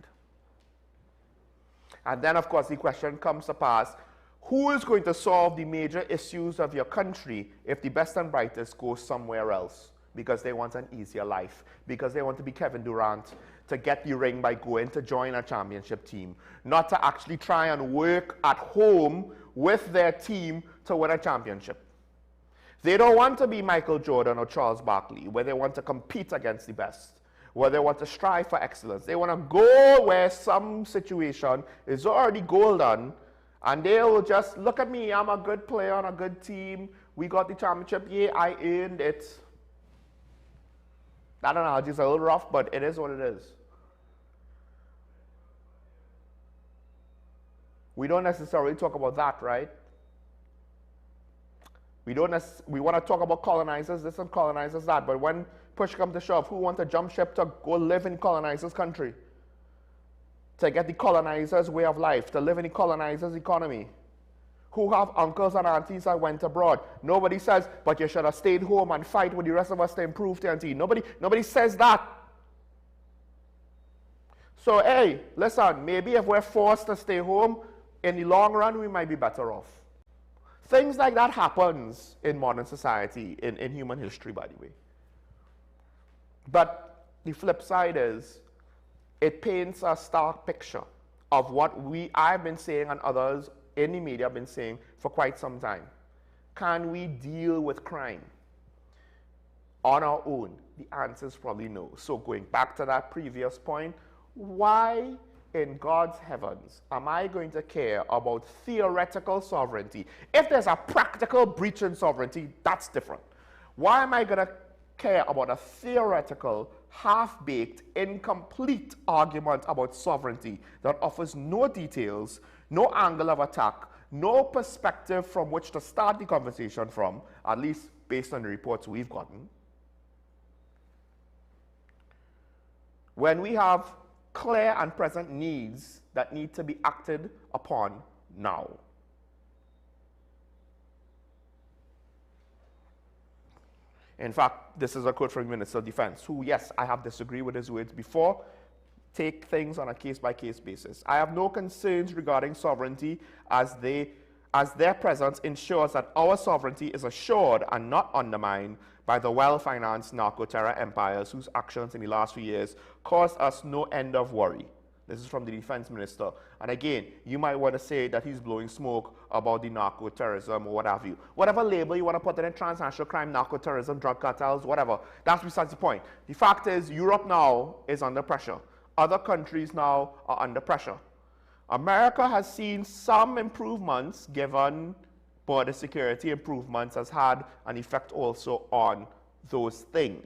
And then, of course, the question comes to pass, who is going to solve the major issues of your country if the best and brightest go somewhere else? Because they want an easier life, because they want to be Kevin Durant, to get the ring by going to join a championship team, not to actually try and work at home with their team to win a championship. They don't want to be Michael Jordan or Charles Barkley, where they want to compete against the best, where they want to strive for excellence. They want to go where some situation is already golden, and they'll just, look at me, I'm a good player on a good team, we got the championship, yeah, I earned it. That analogy is a little rough, but it is what it is. We don't necessarily talk about that, right? We want to talk about colonizers this and colonizers that, but when push comes to shove, who want to jump ship to go live in colonizers' country? To get the colonizers' way of life, to live in the colonizers' economy? Who have uncles and aunties that went abroad? Nobody says, but you should have stayed home and fight with the rest of us to improve TNT. Nobody says that. So, hey, listen, maybe if we're forced to stay home, in the long run, we might be better off. Things like that happens in modern society, in human history, by the way. But the flip side is, it paints a stark picture of what I've been saying and others in the media have been saying for quite some time. Can we deal with crime on our own? The answer is probably no. So going back to that previous point, why in God's heavens am I going to care about theoretical sovereignty? If there's a practical breach in sovereignty, that's different. Why am I going to care about a theoretical, half-baked, incomplete argument about sovereignty that offers no details, no angle of attack, no perspective from which to start the conversation from, at least based on the reports we've gotten? When we have clear and present needs that need to be acted upon now. In fact, this is a quote from the Minister of Defense, who, yes, I have disagreed with his words before. Take things on a case-by-case basis. I have no concerns regarding sovereignty as their presence ensures that our sovereignty is assured and not undermined by the well-financed narco-terror empires whose actions in the last few years caused us no end of worry. This is from the Defense Minister. And again, you might want to say that he's blowing smoke about the narco-terrorism or what have you. Whatever label you want to put in transnational crime, narco-terrorism, drug cartels, whatever, that's besides the point. The fact is, Europe now is under pressure. Other countries now are under pressure. America has seen some improvements given border security improvements has had an effect also on those things.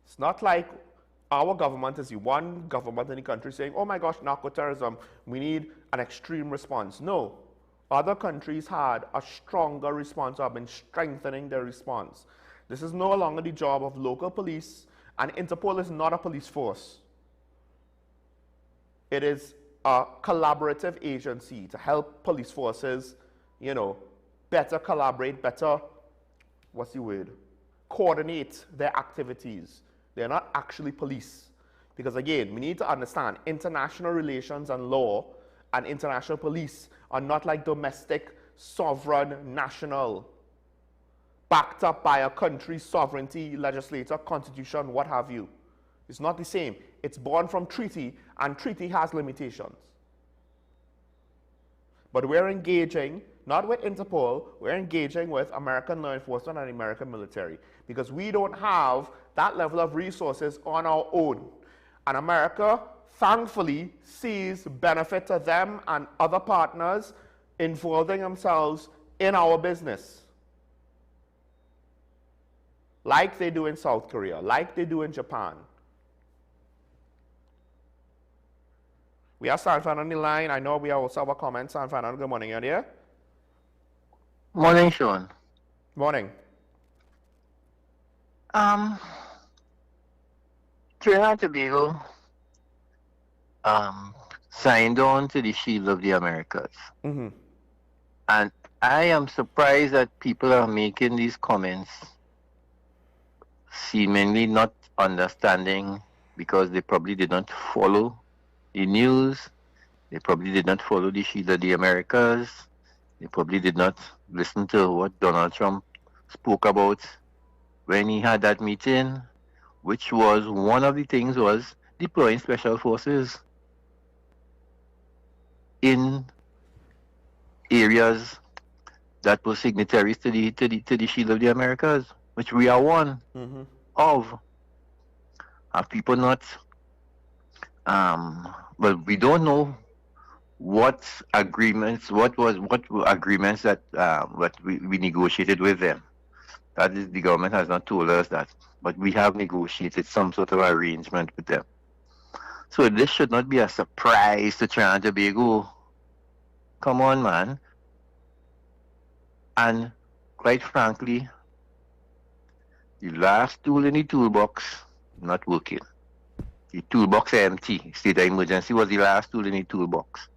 It's not like our government is the one government in the country saying, oh my gosh, narco-terrorism, we need an extreme response. No. Other countries had a stronger response or have been strengthening their response. This is no longer the job of local police And Interpol is not a police force. It is a collaborative agency to help police forces, you know, better collaborate, better, what's the word? Coordinate their activities. They're not actually police. Because again, we need to understand international relations and law and international police are not like domestic, sovereign, national, backed up by a country's sovereignty, legislature, constitution, what have you. It's not the same. It's born from treaty, and treaty has limitations. But we're engaging, not with Interpol, we're engaging with American law enforcement and American military, because we don't have that level of resources on our own. And America, thankfully, sees benefit to them and other partners involving themselves in our business. Like they do in South Korea, like they do in Japan. We have San Fernando on the line. I know we also have a comment. San Fernando, good morning. Are you there? Morning, Sean. Morning. Trinidad and Tobago signed on to the Shield of the Americas. Mm-hmm. And I am surprised that people are making these comments seemingly not understanding, because they probably did not follow the news. They probably did not follow the Shield of the Americas. They probably did not listen to what Donald Trump spoke about when he had that meeting, which was one of the things was deploying special forces in areas that were signatories to the Shield of the Americas, which we are one of. Have people not? Well, we don't know what agreements, what agreements that what we negotiated with them. That is, the government has not told us that, but we have negotiated some sort of arrangement with them. So this should not be a surprise to Trinidad and Tobago. Come on, man. And quite frankly, the last tool in the toolbox not working. The toolbox empty. State of emergency was the last tool in the toolbox.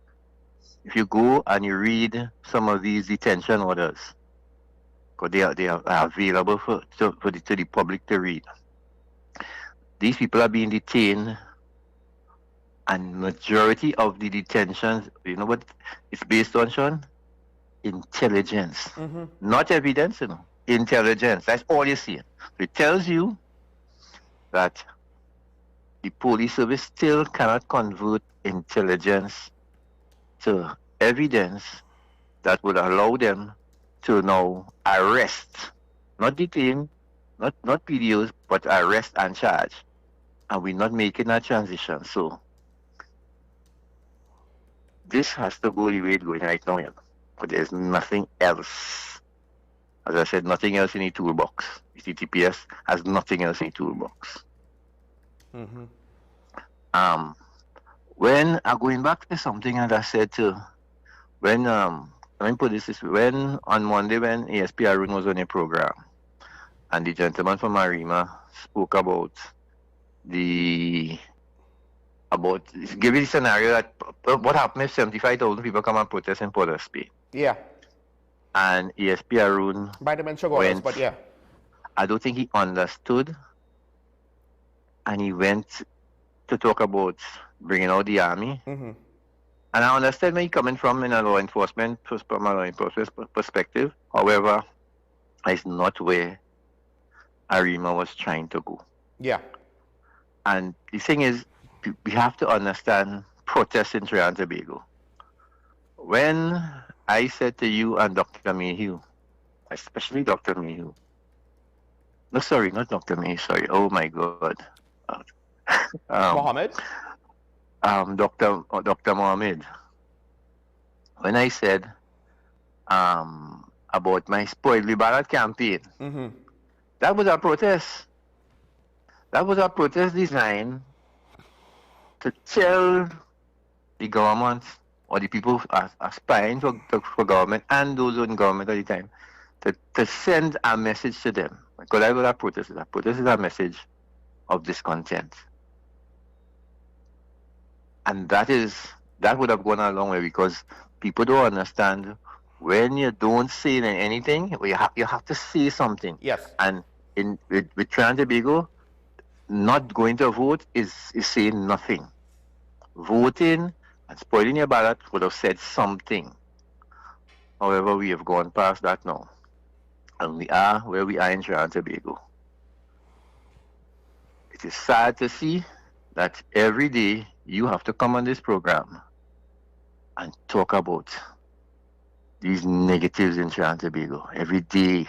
If you go and you read some of these detention orders, because they are available to the public to read. These people are being detained, and majority of the detentions, you know what it's based on, Sean? Intelligence. Not evidence, you know. Intelligence. That's all you see. So it tells you that the police service still cannot convert intelligence to evidence that would allow them to now arrest, not detain, not PDOs, but arrest and charge. And we're not making that transition. So this has to go the way it's going right now, but there's nothing else. As I said, nothing else in the toolbox. The TTPS has nothing else in the toolbox. When going back to something that I said too, when let me put this way, when on Monday when ASP Arun was on a program, and the gentleman from Arima spoke about giving the scenario that what happened if 75,000 people come and protest in Port of Spain. Yeah. And ASP Arun by the Menchagoras, but yeah. I don't think he understood, and he went to talk about bringing out the army. And I understand where he's coming from in a law enforcement perspective. However, it's not where Arima was trying to go. Yeah. And the thing is, we have to understand protests in Trinidad and Tobago. When I said to you and Dr. Mayhew, especially Dr. Mayhew, no, sorry, not Dr. Mayhew, sorry, oh my God. Mohammed? Dr. Mohammed, when I said about my Spoil the Ballot campaign, that was a protest. That was a protest designed to tell the government or the people aspiring for government and those in government at the time to send a message to them. Because that was a protest. A protest is a message of discontent. And that would have gone a long way, because people don't understand when you don't say anything, you have to say something. Yes. And with Trinidad and Tobago, not going to vote is saying nothing. Voting and spoiling your ballot would have said something. However, we have gone past that now. And we are where we are in Trinidad and Tobago. It is sad to see that every day you have to come on this program and talk about these negatives in Trinidad and Tobago. Every day.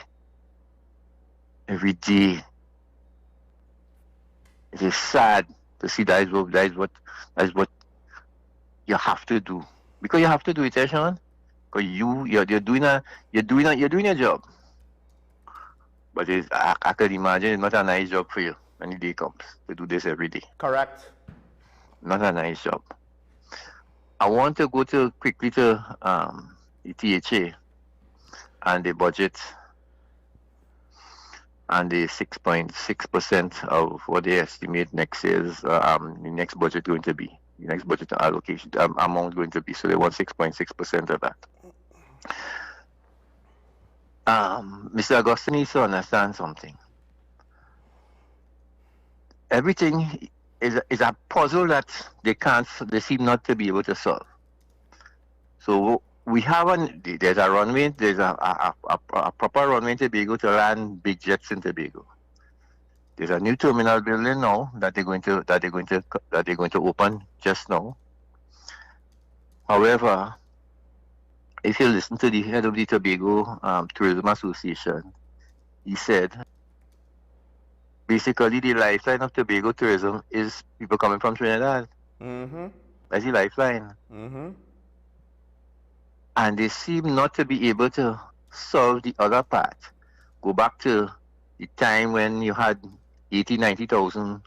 Every day. It is sad to see that is what you have to do. Because you have to do it, Sean. Because you're doing your job. But I can imagine it's not a nice job for you when the day comes to do this every day. Correct. Not a nice job. I want to go quickly to the THA and the budget and the 6.6% of what they estimate next year's the next budget going to be. The next budget allocation amount going to be. So they want 6.6% of that. Mr. Augustine needs to understand something. Everything is a puzzle that they seem not to be able to solve. So we have there's a runway, there's a proper runway in Tobago to land big jets in Tobago. There's a new terminal building now that they're going to open just now. However, if you listen to the head of the Tobago Tourism Association, he said basically the lifeline of Tobago tourism is people coming from Trinidad. Mm-hmm. That's the lifeline. Mm-hmm. And they seem not to be able to solve the other part. Go back to the time when you had 90,000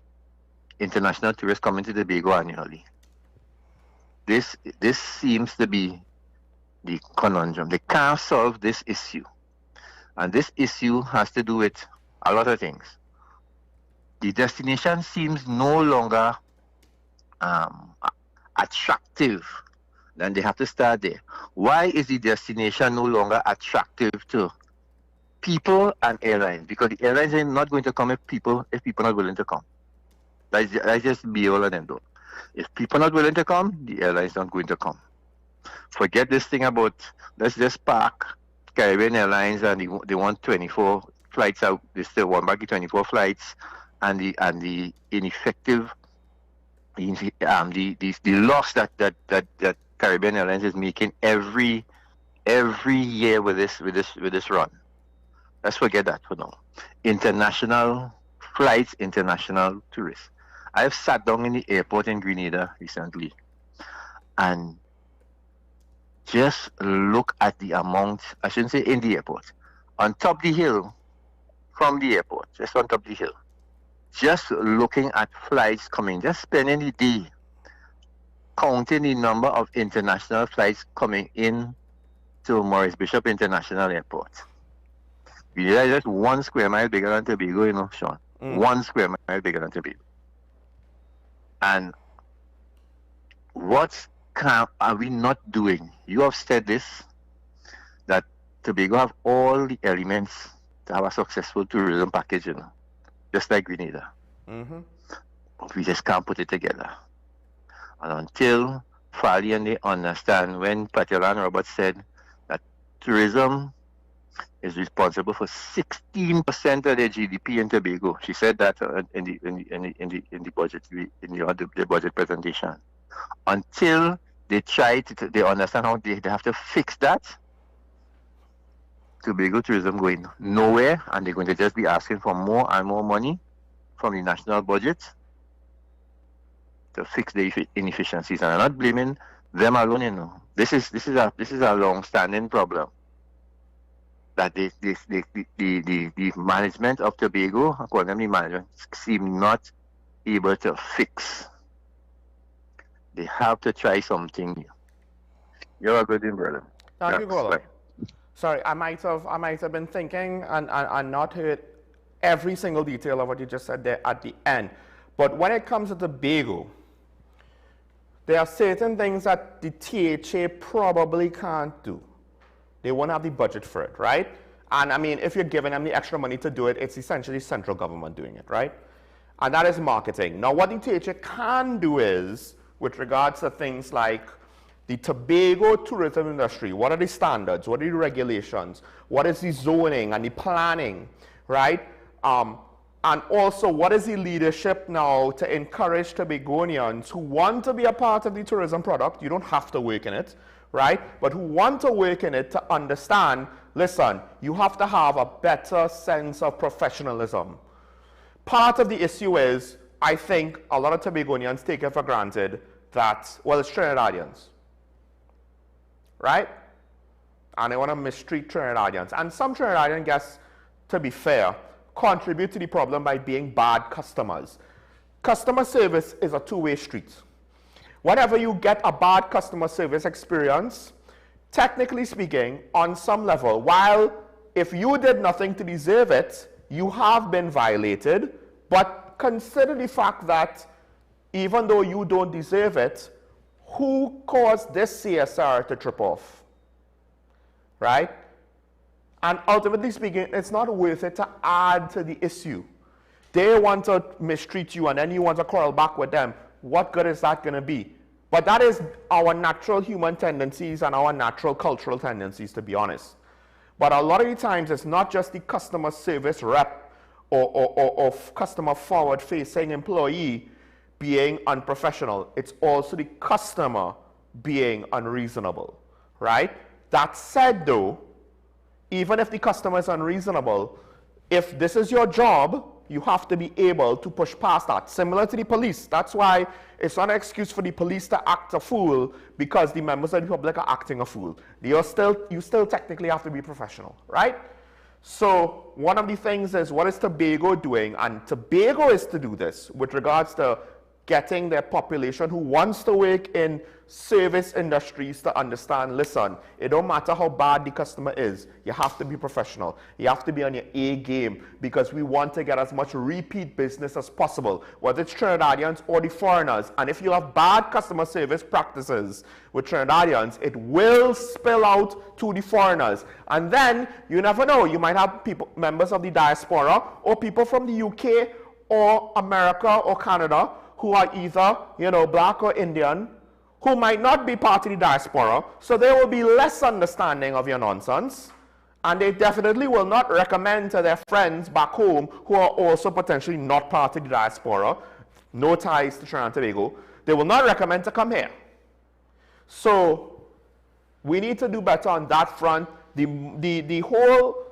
international tourists coming to Tobago annually. This seems to be the conundrum. They can't solve this issue. And this issue has to do with a lot of things. The destination seems no longer attractive. Then they have to start there. Why is the destination no longer attractive to people and airlines? Because the airlines are not going to come if people are not willing to come. That's just be all of them though. If people are not willing to come, the airlines are not going to come. Forget this thing about let's just park Caribbean Airlines and they want 24 flights out. They still want back the 24 flights and the ineffective the loss that Caribbean Airlines is making every year with this run. Let's forget that for now. International flights, international tourists. I've sat down in the airport in Greendot recently and just look at the amount, I shouldn't say in the airport, on top of the hill, from the airport, just on top of the hill, just looking at flights coming, just spending the day counting the number of international flights coming in to Maurice Bishop International Airport. Greendot is just 1 square mile bigger than Tobago, you know, Sean. 1 square mile bigger than Tobago. And what are we not doing? You have said this, that Tobago have all the elements to have a successful tourism package, you know, just like Greendot. Mm-hmm. But we just can't put it together. And until Fali and they understand, when Patiola and Roberts said that tourism is responsible for 16% of their GDP in Tobago, she said that in the budget the budget presentation. Until they they understand how they have to fix that, Tobago tourism going nowhere, and they're going to just be asking for more and more money from the national budget to fix the inefficiencies. And I'm not blaming them alone, you know. This is a long-standing problem that the management of Tobago, according to the management, seem not able to fix. They have to try something new. You're a good brother. Thank you, Golo. Sorry, I might have been thinking and not heard every single detail of what you just said there at the end. But when it comes to Tobago, there are certain things that the THA probably can't do. They won't have the budget for it, right? And I mean, if you're giving them the extra money to do it, it's essentially central government doing it, right? And that is marketing. Now, what the THA can do is, with regards to things like the Tobago tourism industry, what are the standards? What are the regulations? What is the zoning and the planning, right? And also, what is the leadership now to encourage Tobagonians who want to be a part of the tourism product? You don't have to work in it, right? But who want to work in it to understand, listen, you have to have a better sense of professionalism. Part of the issue is, I think a lot of Tobagonians take it for granted that, well, it's Trinidadians, right? And they want to mistreat Trinidadians. And some Trinidadian guests, to be fair, contribute to the problem by being bad customers. Customer service is a two-way street. Whenever you get a bad customer service experience, technically speaking, on some level, while if you did nothing to deserve it, you have been violated, but consider the fact that even though you don't deserve it, who caused this CSR to trip off, right? And ultimately speaking, it's not worth it to add to the issue. They want to mistreat you and then you want to quarrel back with them. What good is that going to be? But that is our natural human tendencies and our natural cultural tendencies, to be honest. But a lot of the times, it's not just the customer service rep or customer forward-facing employee being unprofessional. It's also the customer being unreasonable, right? That said, though, even if the customer is unreasonable, if this is your job, you have to be able to push past that. Similar to the police. That's why it's not an excuse for the police to act a fool because the members of the public are acting a fool. You still technically have to be professional, right? So one of the things is, what is Tobago doing? And Tobago is to do this with regards to getting their population who wants to work in service industries to understand, listen, it don't matter how bad the customer is, you have to be professional. You have to be on your A game because we want to get as much repeat business as possible, whether it's Trinidadians or the foreigners. And if you have bad customer service practices with Trinidadians, it will spill out to the foreigners. And then, you never know, you might have people, members of the diaspora or people from the UK or America or Canada who are either, you know, black or Indian, who might not be part of the diaspora, so there will be less understanding of your nonsense, and they definitely will not recommend to their friends back home who are also potentially not part of the diaspora, no ties to Trinidad and Tobago, they will not recommend to come here. So we need to do better on that front. The whole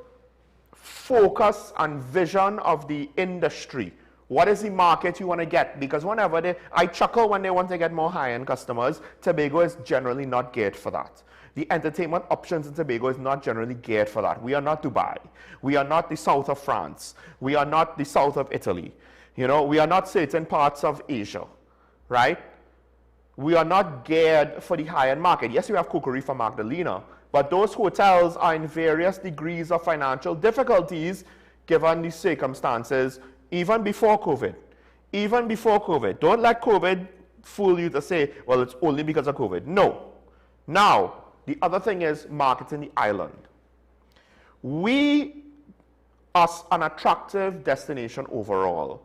focus and vision of the industry. What is the market you want to get? Because whenever I chuckle when they want to get more high-end customers. Tobago is generally not geared for that. The entertainment options in Tobago is not generally geared for that. We are not Dubai. We are not the south of France. We are not the south of Italy. You know, we are not certain parts of Asia, right? We are not geared for the high-end market. Yes, we have Coco Reef and Magdalena, but those hotels are in various degrees of financial difficulties given the circumstances. Even before COVID. Even before COVID. Don't let COVID fool you to say, well, it's only because of COVID. No. Now, the other thing is marketing the island. We are an attractive destination overall.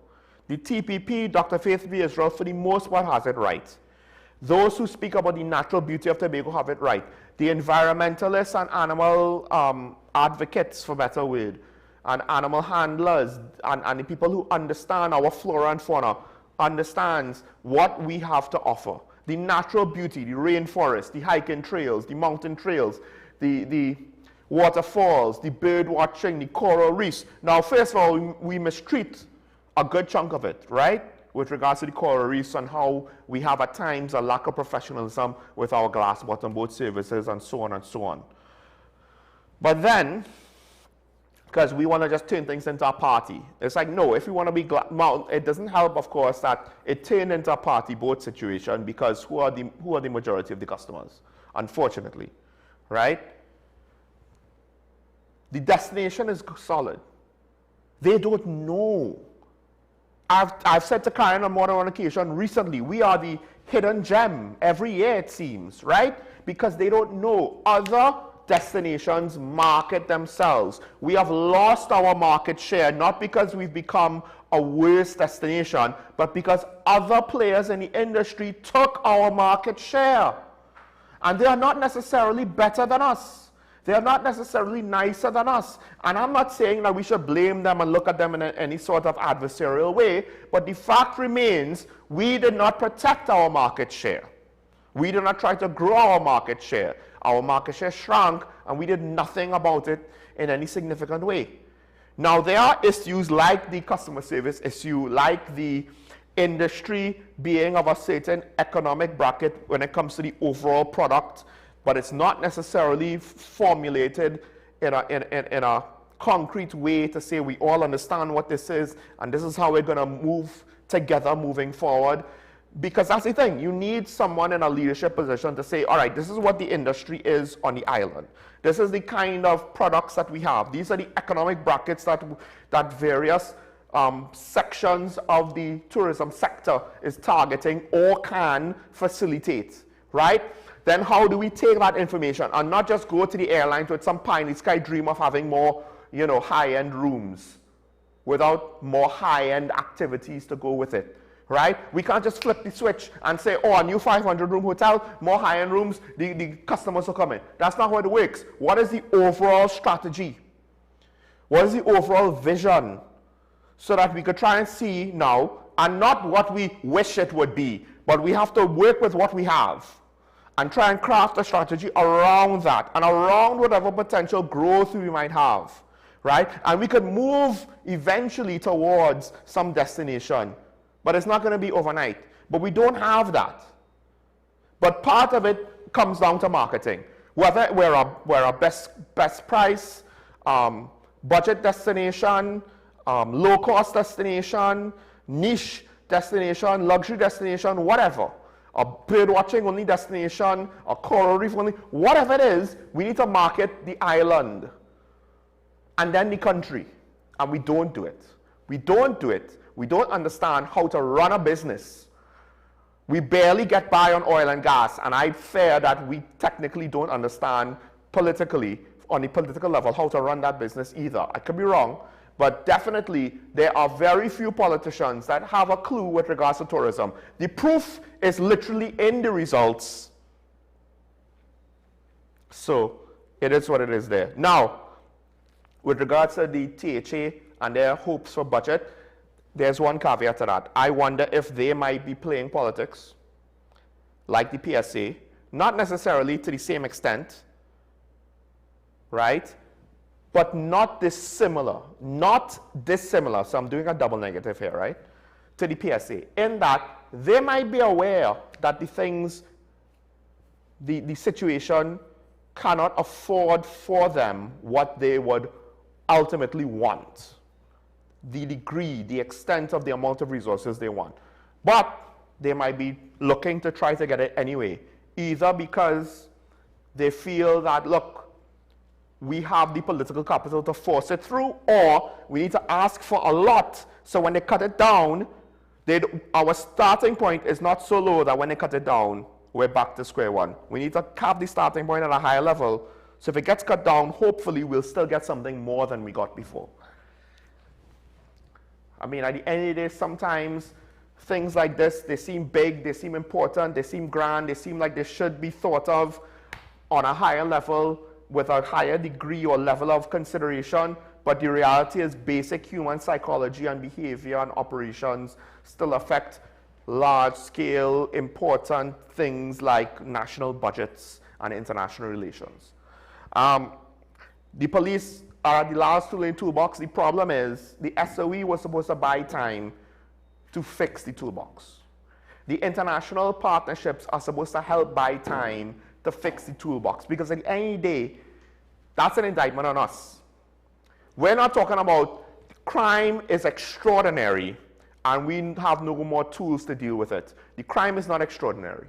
The TPP, Dr. Faith V. Israel, for the most part has it right. Those who speak about the natural beauty of Tobago have it right. The environmentalists and animal advocates, for better word, and animal handlers, and the people who understand our flora and fauna, understands what we have to offer. The natural beauty, the rainforest, the hiking trails, the mountain trails, the waterfalls, the bird watching, the coral reefs. Now, first of all, we mistreat a good chunk of it, right? With regards to the coral reefs and how we have at times a lack of professionalism with our glass bottom boat services and so on and so on. But then, because we want to just turn things into a party. It's like, no, if we want to be, it doesn't help, of course, that it turned into a party boat situation, because who are the majority of the customers, unfortunately, right? The destination is solid. They don't know. I've said to Karen on more than one occasion recently, we are the hidden gem every year, it seems, right? Because they don't know. Other destinations market themselves. We have lost our market share, not because we've become a worse destination, but because other players in the industry took our market share. And they are not necessarily better than us. They are not necessarily nicer than us. And I'm not saying that we should blame them and look at them in any sort of adversarial way, but the fact remains, we did not protect our market share. We did not try to grow our market share. Our market share shrank, and we did nothing about it in any significant way. Now, there are issues like the customer service issue, like the industry being of a certain economic bracket when it comes to the overall product, but it's not necessarily formulated in a concrete way to say we all understand what this is and this is how we're going to move together moving forward. Because that's the thing, you need someone in a leadership position to say, all right, this is what the industry is on the island. This is the kind of products that we have. These are the economic brackets that various sections of the tourism sector is targeting or can facilitate, right? Then how do we take that information and not just go to the airlines with some pie in the sky dream of having more, you know, high-end rooms without more high-end activities to go with it, right? We can't just flip the switch and say, oh, a new 500-room hotel, more high-end rooms, the customers will come in. That's not how it works. What is the overall strategy? What is the overall vision? So that we could try and see now, and not what we wish it would be, but we have to work with what we have and try and craft a strategy around that and around whatever potential growth we might have, right? And we could move eventually towards some destination, but it's not going to be overnight. But we don't have that. But part of it comes down to marketing. Whether we're a best price, budget destination, low-cost destination, niche destination, luxury destination, whatever. A bird-watching only destination, a coral reef only, whatever it is, we need to market the island and then the country. And we don't do it. We don't do it. We don't understand how to run a business. We barely get by on oil and gas, and I fear that we technically don't understand politically, on the political level, how to run that business either. I could be wrong, but definitely there are very few politicians that have a clue with regards to tourism. The proof is literally in the results. So it is what it is there. Now, with regards to the THA and their hopes for budget, there's one caveat to that. I wonder if they might be playing politics, like the PSA, not necessarily to the same extent, right? But not dissimilar, so I'm doing a double negative here, right, to the PSA, in that they might be aware that the situation cannot afford for them what they would ultimately want, the degree, the extent of the amount of resources they want. But they might be looking to try to get it anyway, either because they feel that, look, we have the political capital to force it through, or we need to ask for a lot, so when they cut it down, our starting point is not so low that when they cut it down, we're back to square one. We need to have the starting point at a higher level, so if it gets cut down, hopefully we'll still get something more than we got before. I mean, at the end of the day, sometimes things like this, they seem big, they seem important, they seem grand, they seem like they should be thought of on a higher level, with a higher degree or level of consideration, but the reality is basic human psychology and behavior and operations still affect large-scale, important things like national budgets and international relations. The police are the last tool in the toolbox. The problem is the SOE was supposed to buy time to fix the toolbox. The international partnerships are supposed to help buy time to fix the toolbox, because at the end of the day, that's an indictment on us. We're not talking about crime is extraordinary and we have no more tools to deal with it. The crime is not extraordinary.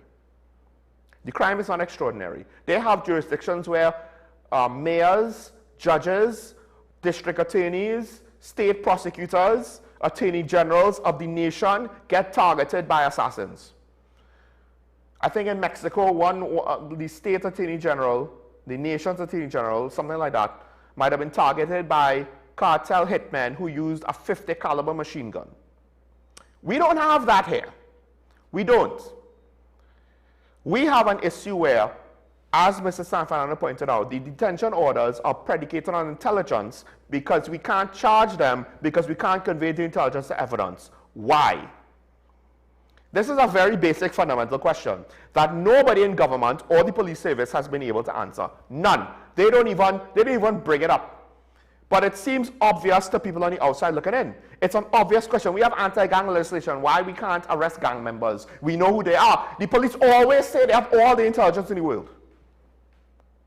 The crime is not extraordinary. They have jurisdictions where mayors, judges, district attorneys, state prosecutors, attorney generals of the nation get targeted by assassins. I think in Mexico, the state attorney general, the nation's attorney general, something like that, might have been targeted by cartel hitmen who used a 50 caliber machine gun. We don't have that here. We don't. We have an issue where, as Mr. San Fernando pointed out, the detention orders are predicated on intelligence because we can't charge them because we can't convey the intelligence to evidence. Why? This is a very basic fundamental question that nobody in government or the police service has been able to answer. None. They don't even bring it up. But it seems obvious to people on the outside looking in. It's an obvious question. We have anti-gang legislation. Why we can't arrest gang members? We know who they are. The police always say they have all the intelligence in the world.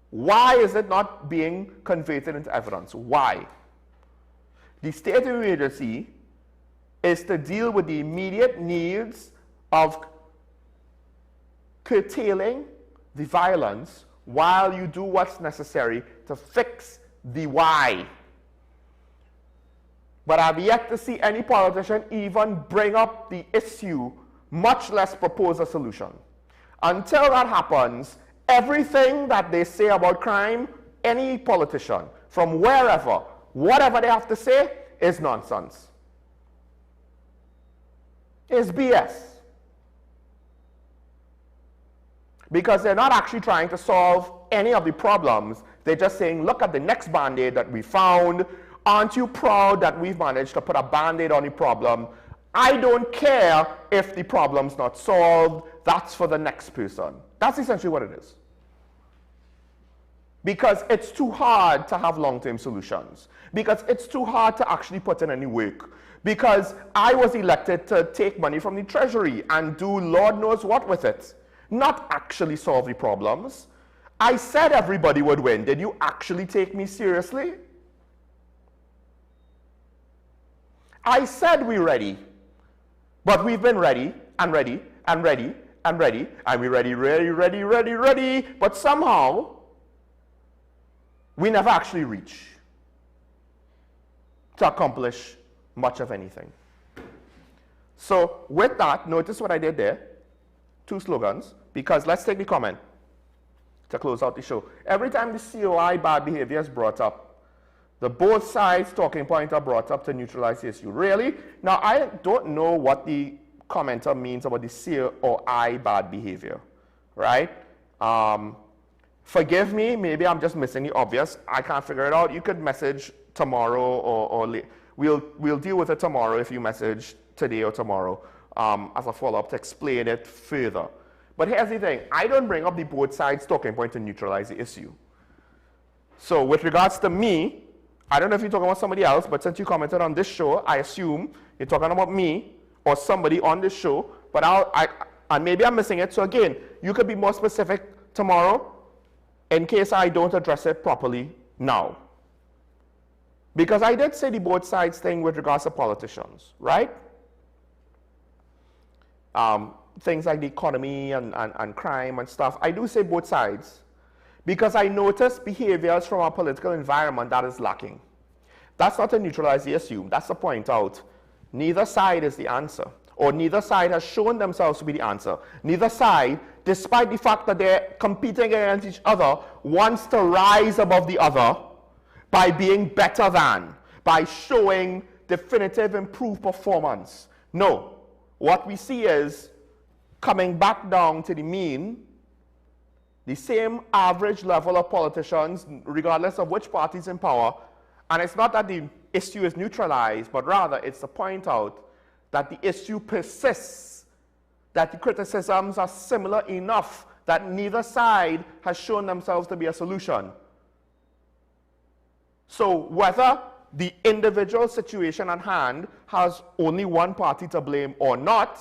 Why is it not being conveyed into evidence? Why? The state of emergency is to deal with the immediate needs of curtailing the violence while you do what's necessary to fix the why. But I've yet to see any politician even bring up the issue, much less propose a solution. Until that happens, everything that they say about crime, any politician, from wherever, whatever they have to say, is nonsense. It's BS. Because they're not actually trying to solve any of the problems. They're just saying, look at the next Band-Aid that we found. Aren't you proud that we've managed to put a Band-Aid on the problem? I don't care if the problem's not solved. That's for the next person. That's essentially what it is. Because it's too hard to have long-term solutions. Because it's too hard to actually put in any work. Because I was elected to take money from the Treasury and do Lord knows what with it. Not actually solve the problems. I said everybody would win. Did you actually take me seriously? I said we're ready. But we've been ready and ready and ready and ready. And we're ready. But somehow, we never actually reach to accomplish much of anything. So with that, notice what I did there. 2 slogans. Because let's take the comment to close out the show. Every time the COI bad behavior is brought up, the both sides talking points are brought up to neutralize the issue. Really? Now, I don't know what the commenter means about the COI bad behavior, right? Forgive me, maybe I'm just missing the obvious. I can't figure it out. You could message tomorrow or we'll deal with it tomorrow if you message today or tomorrow as a follow-up to explain it further. But here's the thing. I don't bring up the both sides talking point to neutralize the issue. So with regards to me, I don't know if you're talking about somebody else, but since you commented on this show, I assume you're talking about me or somebody on this show, but and maybe I'm missing it. So again, you could be more specific tomorrow in case I don't address it properly now. Because I did say the both sides thing with regards to politicians, right? Things like the economy and crime and stuff. I do say both sides because I notice behaviors from our political environment that is lacking. That's not to neutralize the issue. That's to point out neither side is the answer, or neither side has shown themselves to be the answer. Neither side, despite the fact that they're competing against each other, wants to rise above the other by being better than, by showing definitive improved performance. No. What we see is coming back down to the mean, the same average level of politicians, regardless of which party is in power. And it's not that the issue is neutralized, but rather it's to point out that the issue persists, that the criticisms are similar enough that neither side has shown themselves to be a solution. So whether the individual situation at hand has only one party to blame or not,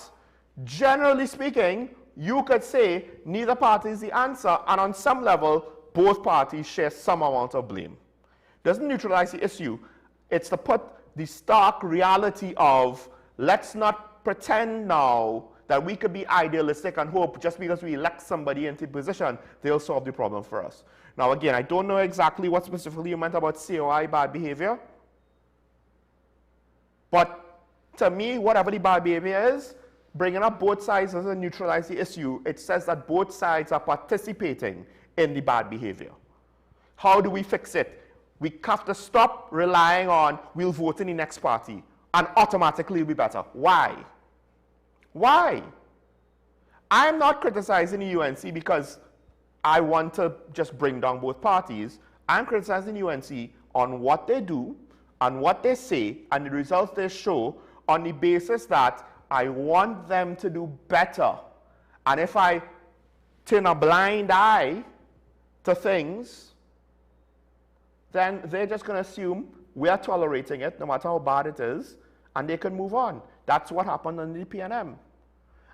generally speaking, you could say neither party is the answer, and on some level, both parties share some amount of blame. Doesn't neutralize the issue. It's to put the stark reality of, let's not pretend now that we could be idealistic and hope just because we elect somebody into position, they'll solve the problem for us. Now again, I don't know exactly what specifically you meant about COI bad behavior. But to me, whatever the bad behavior is, bringing up both sides doesn't neutralize the issue. It says that both sides are participating in the bad behavior. How do we fix it? We have to stop relying on we'll vote in the next party and automatically it'll be better. Why? Why? I'm not criticizing the UNC because I want to just bring down both parties. I'm criticizing the UNC on what they do, on what they say, and the results they show on the basis that I want them to do better. And if I turn a blind eye to things, then they're just going to assume we are tolerating it no matter how bad it is, and they can move on. That's what happened under the PNM.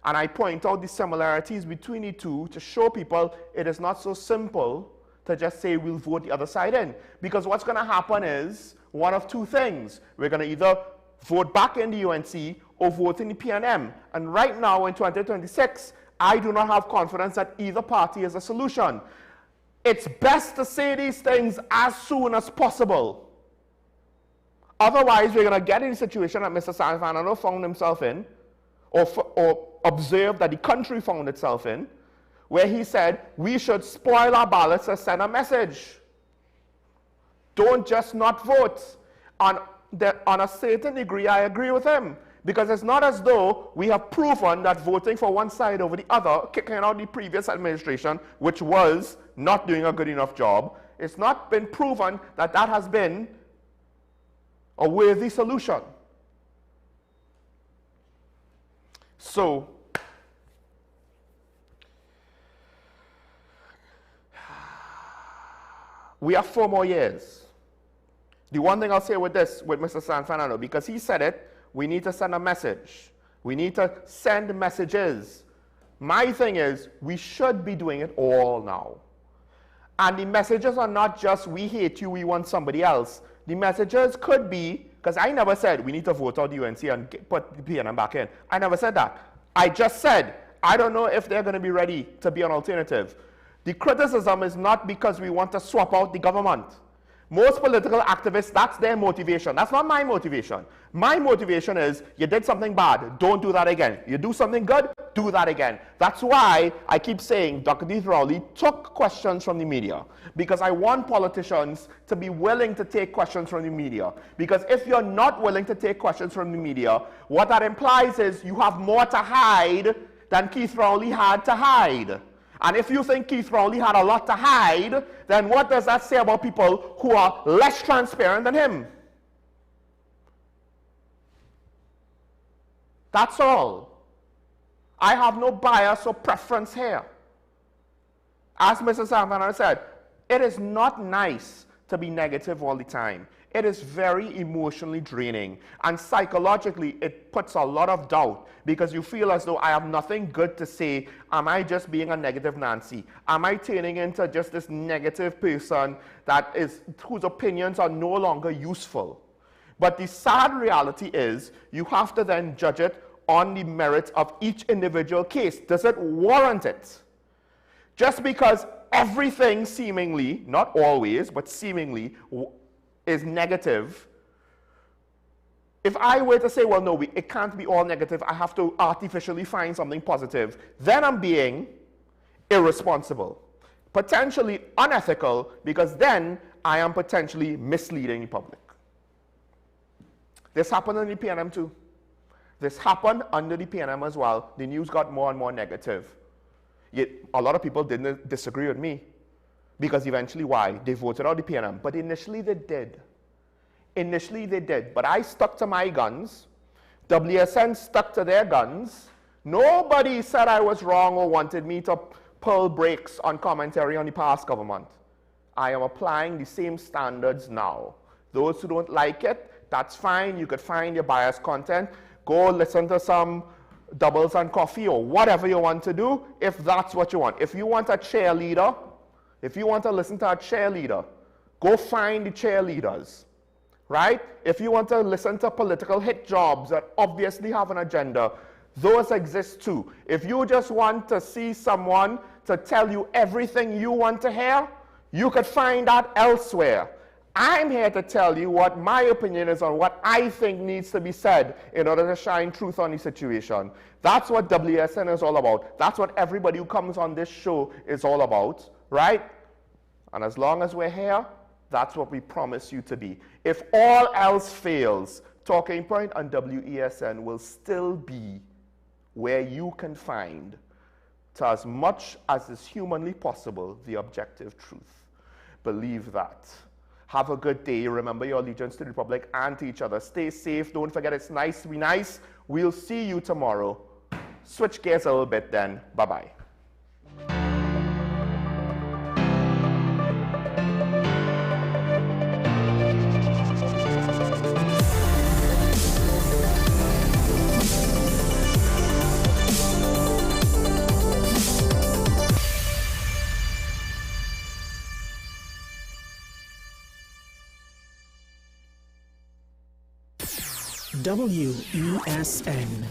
And I point out the similarities between the two to show people it is not so simple to just say we'll vote the other side in. Because what's going to happen is one of two things. We're going to either vote back in the UNC or vote in the PNM. And right now in 2026, I do not have confidence that either party is a solution. It's best to say these things as soon as possible. Otherwise, we're going to get in a situation that Mr. Sanfanano found himself in, or observed that the country found itself in, where he said, we should spoil our ballots to send a message. Don't just not vote. On a certain degree, I agree with him. Because it's not as though we have proven that voting for one side over the other, kicking out the previous administration, which was not doing a good enough job, it's not been proven that that has been a worthy solution. So, we have 4 more years. The one thing I'll say with this, with Mr. Sanfanano, because he said it, we need to send a message. We need to send messages. My thing is, we should be doing it all now. And the messages are not just, we hate you, we want somebody else. The messages could be, because I never said we need to vote out the UNC and put the PNM back in. I never said that. I just said, I don't know if they're going to be ready to be an alternative. The criticism is not because we want to swap out the government. Most political activists, that's their motivation. That's not my motivation. My motivation is, you did something bad, don't do that again. You do something good, do that again. That's why I keep saying Dr. Keith Rowley took questions from the media, because I want politicians to be willing to take questions from the media. Because if you're not willing to take questions from the media, what that implies is you have more to hide than Keith Rowley had to hide. And if you think Keith Rowley had a lot to hide, then what does that say about people who are less transparent than him? That's all. I have no bias or preference here. As Mr. Sanfanano said, it is not nice to be negative all the time. It is very emotionally draining, and psychologically it puts a lot of doubt, because you feel as though I have nothing good to say. Am I just being a negative Nancy? Am I turning into just this negative person whose opinions are no longer useful? But the sad reality is you have to then judge it on the merit of each individual case. Does it warrant it? Just because everything seemingly, not always, but seemingly is negative, if I were to say, well, no, it can't be all negative, I have to artificially find something positive, then I'm being irresponsible, potentially unethical, because then I am potentially misleading the public. This happened in the PNM too. This happened under the PNM as well. The news got more and more negative. Yet a lot of people didn't disagree with me, because eventually, why? They voted out the PNM. But initially they did. Initially they did. But I stuck to my guns. WSN stuck to their guns. Nobody said I was wrong or wanted me to pull brakes on commentary on the past government. I am applying the same standards now. Those who don't like it, that's fine. You could find your biased content. Go listen to some Doubles and Coffee or whatever you want to do, if that's what you want. If you want a cheerleader, if you want to listen to a cheerleader, go find the cheerleaders, right? If you want to listen to political hit jobs that obviously have an agenda, those exist too. If you just want to see someone to tell you everything you want to hear, you could find that elsewhere. I'm here to tell you what my opinion is on what I think needs to be said in order to shine truth on the situation. That's what WSN is all about. That's what everybody who comes on this show is all about, right? And as long as we're here, that's what we promise you to be. If all else fails, Talking Point and WESN will still be where you can find, to as much as is humanly possible, the objective truth. Believe that. Have a good day. Remember your allegiance to the Republic and to each other. Stay safe. Don't forget it's nice to be nice. We'll see you tomorrow. Switch gears a little bit then. Bye-bye. WESN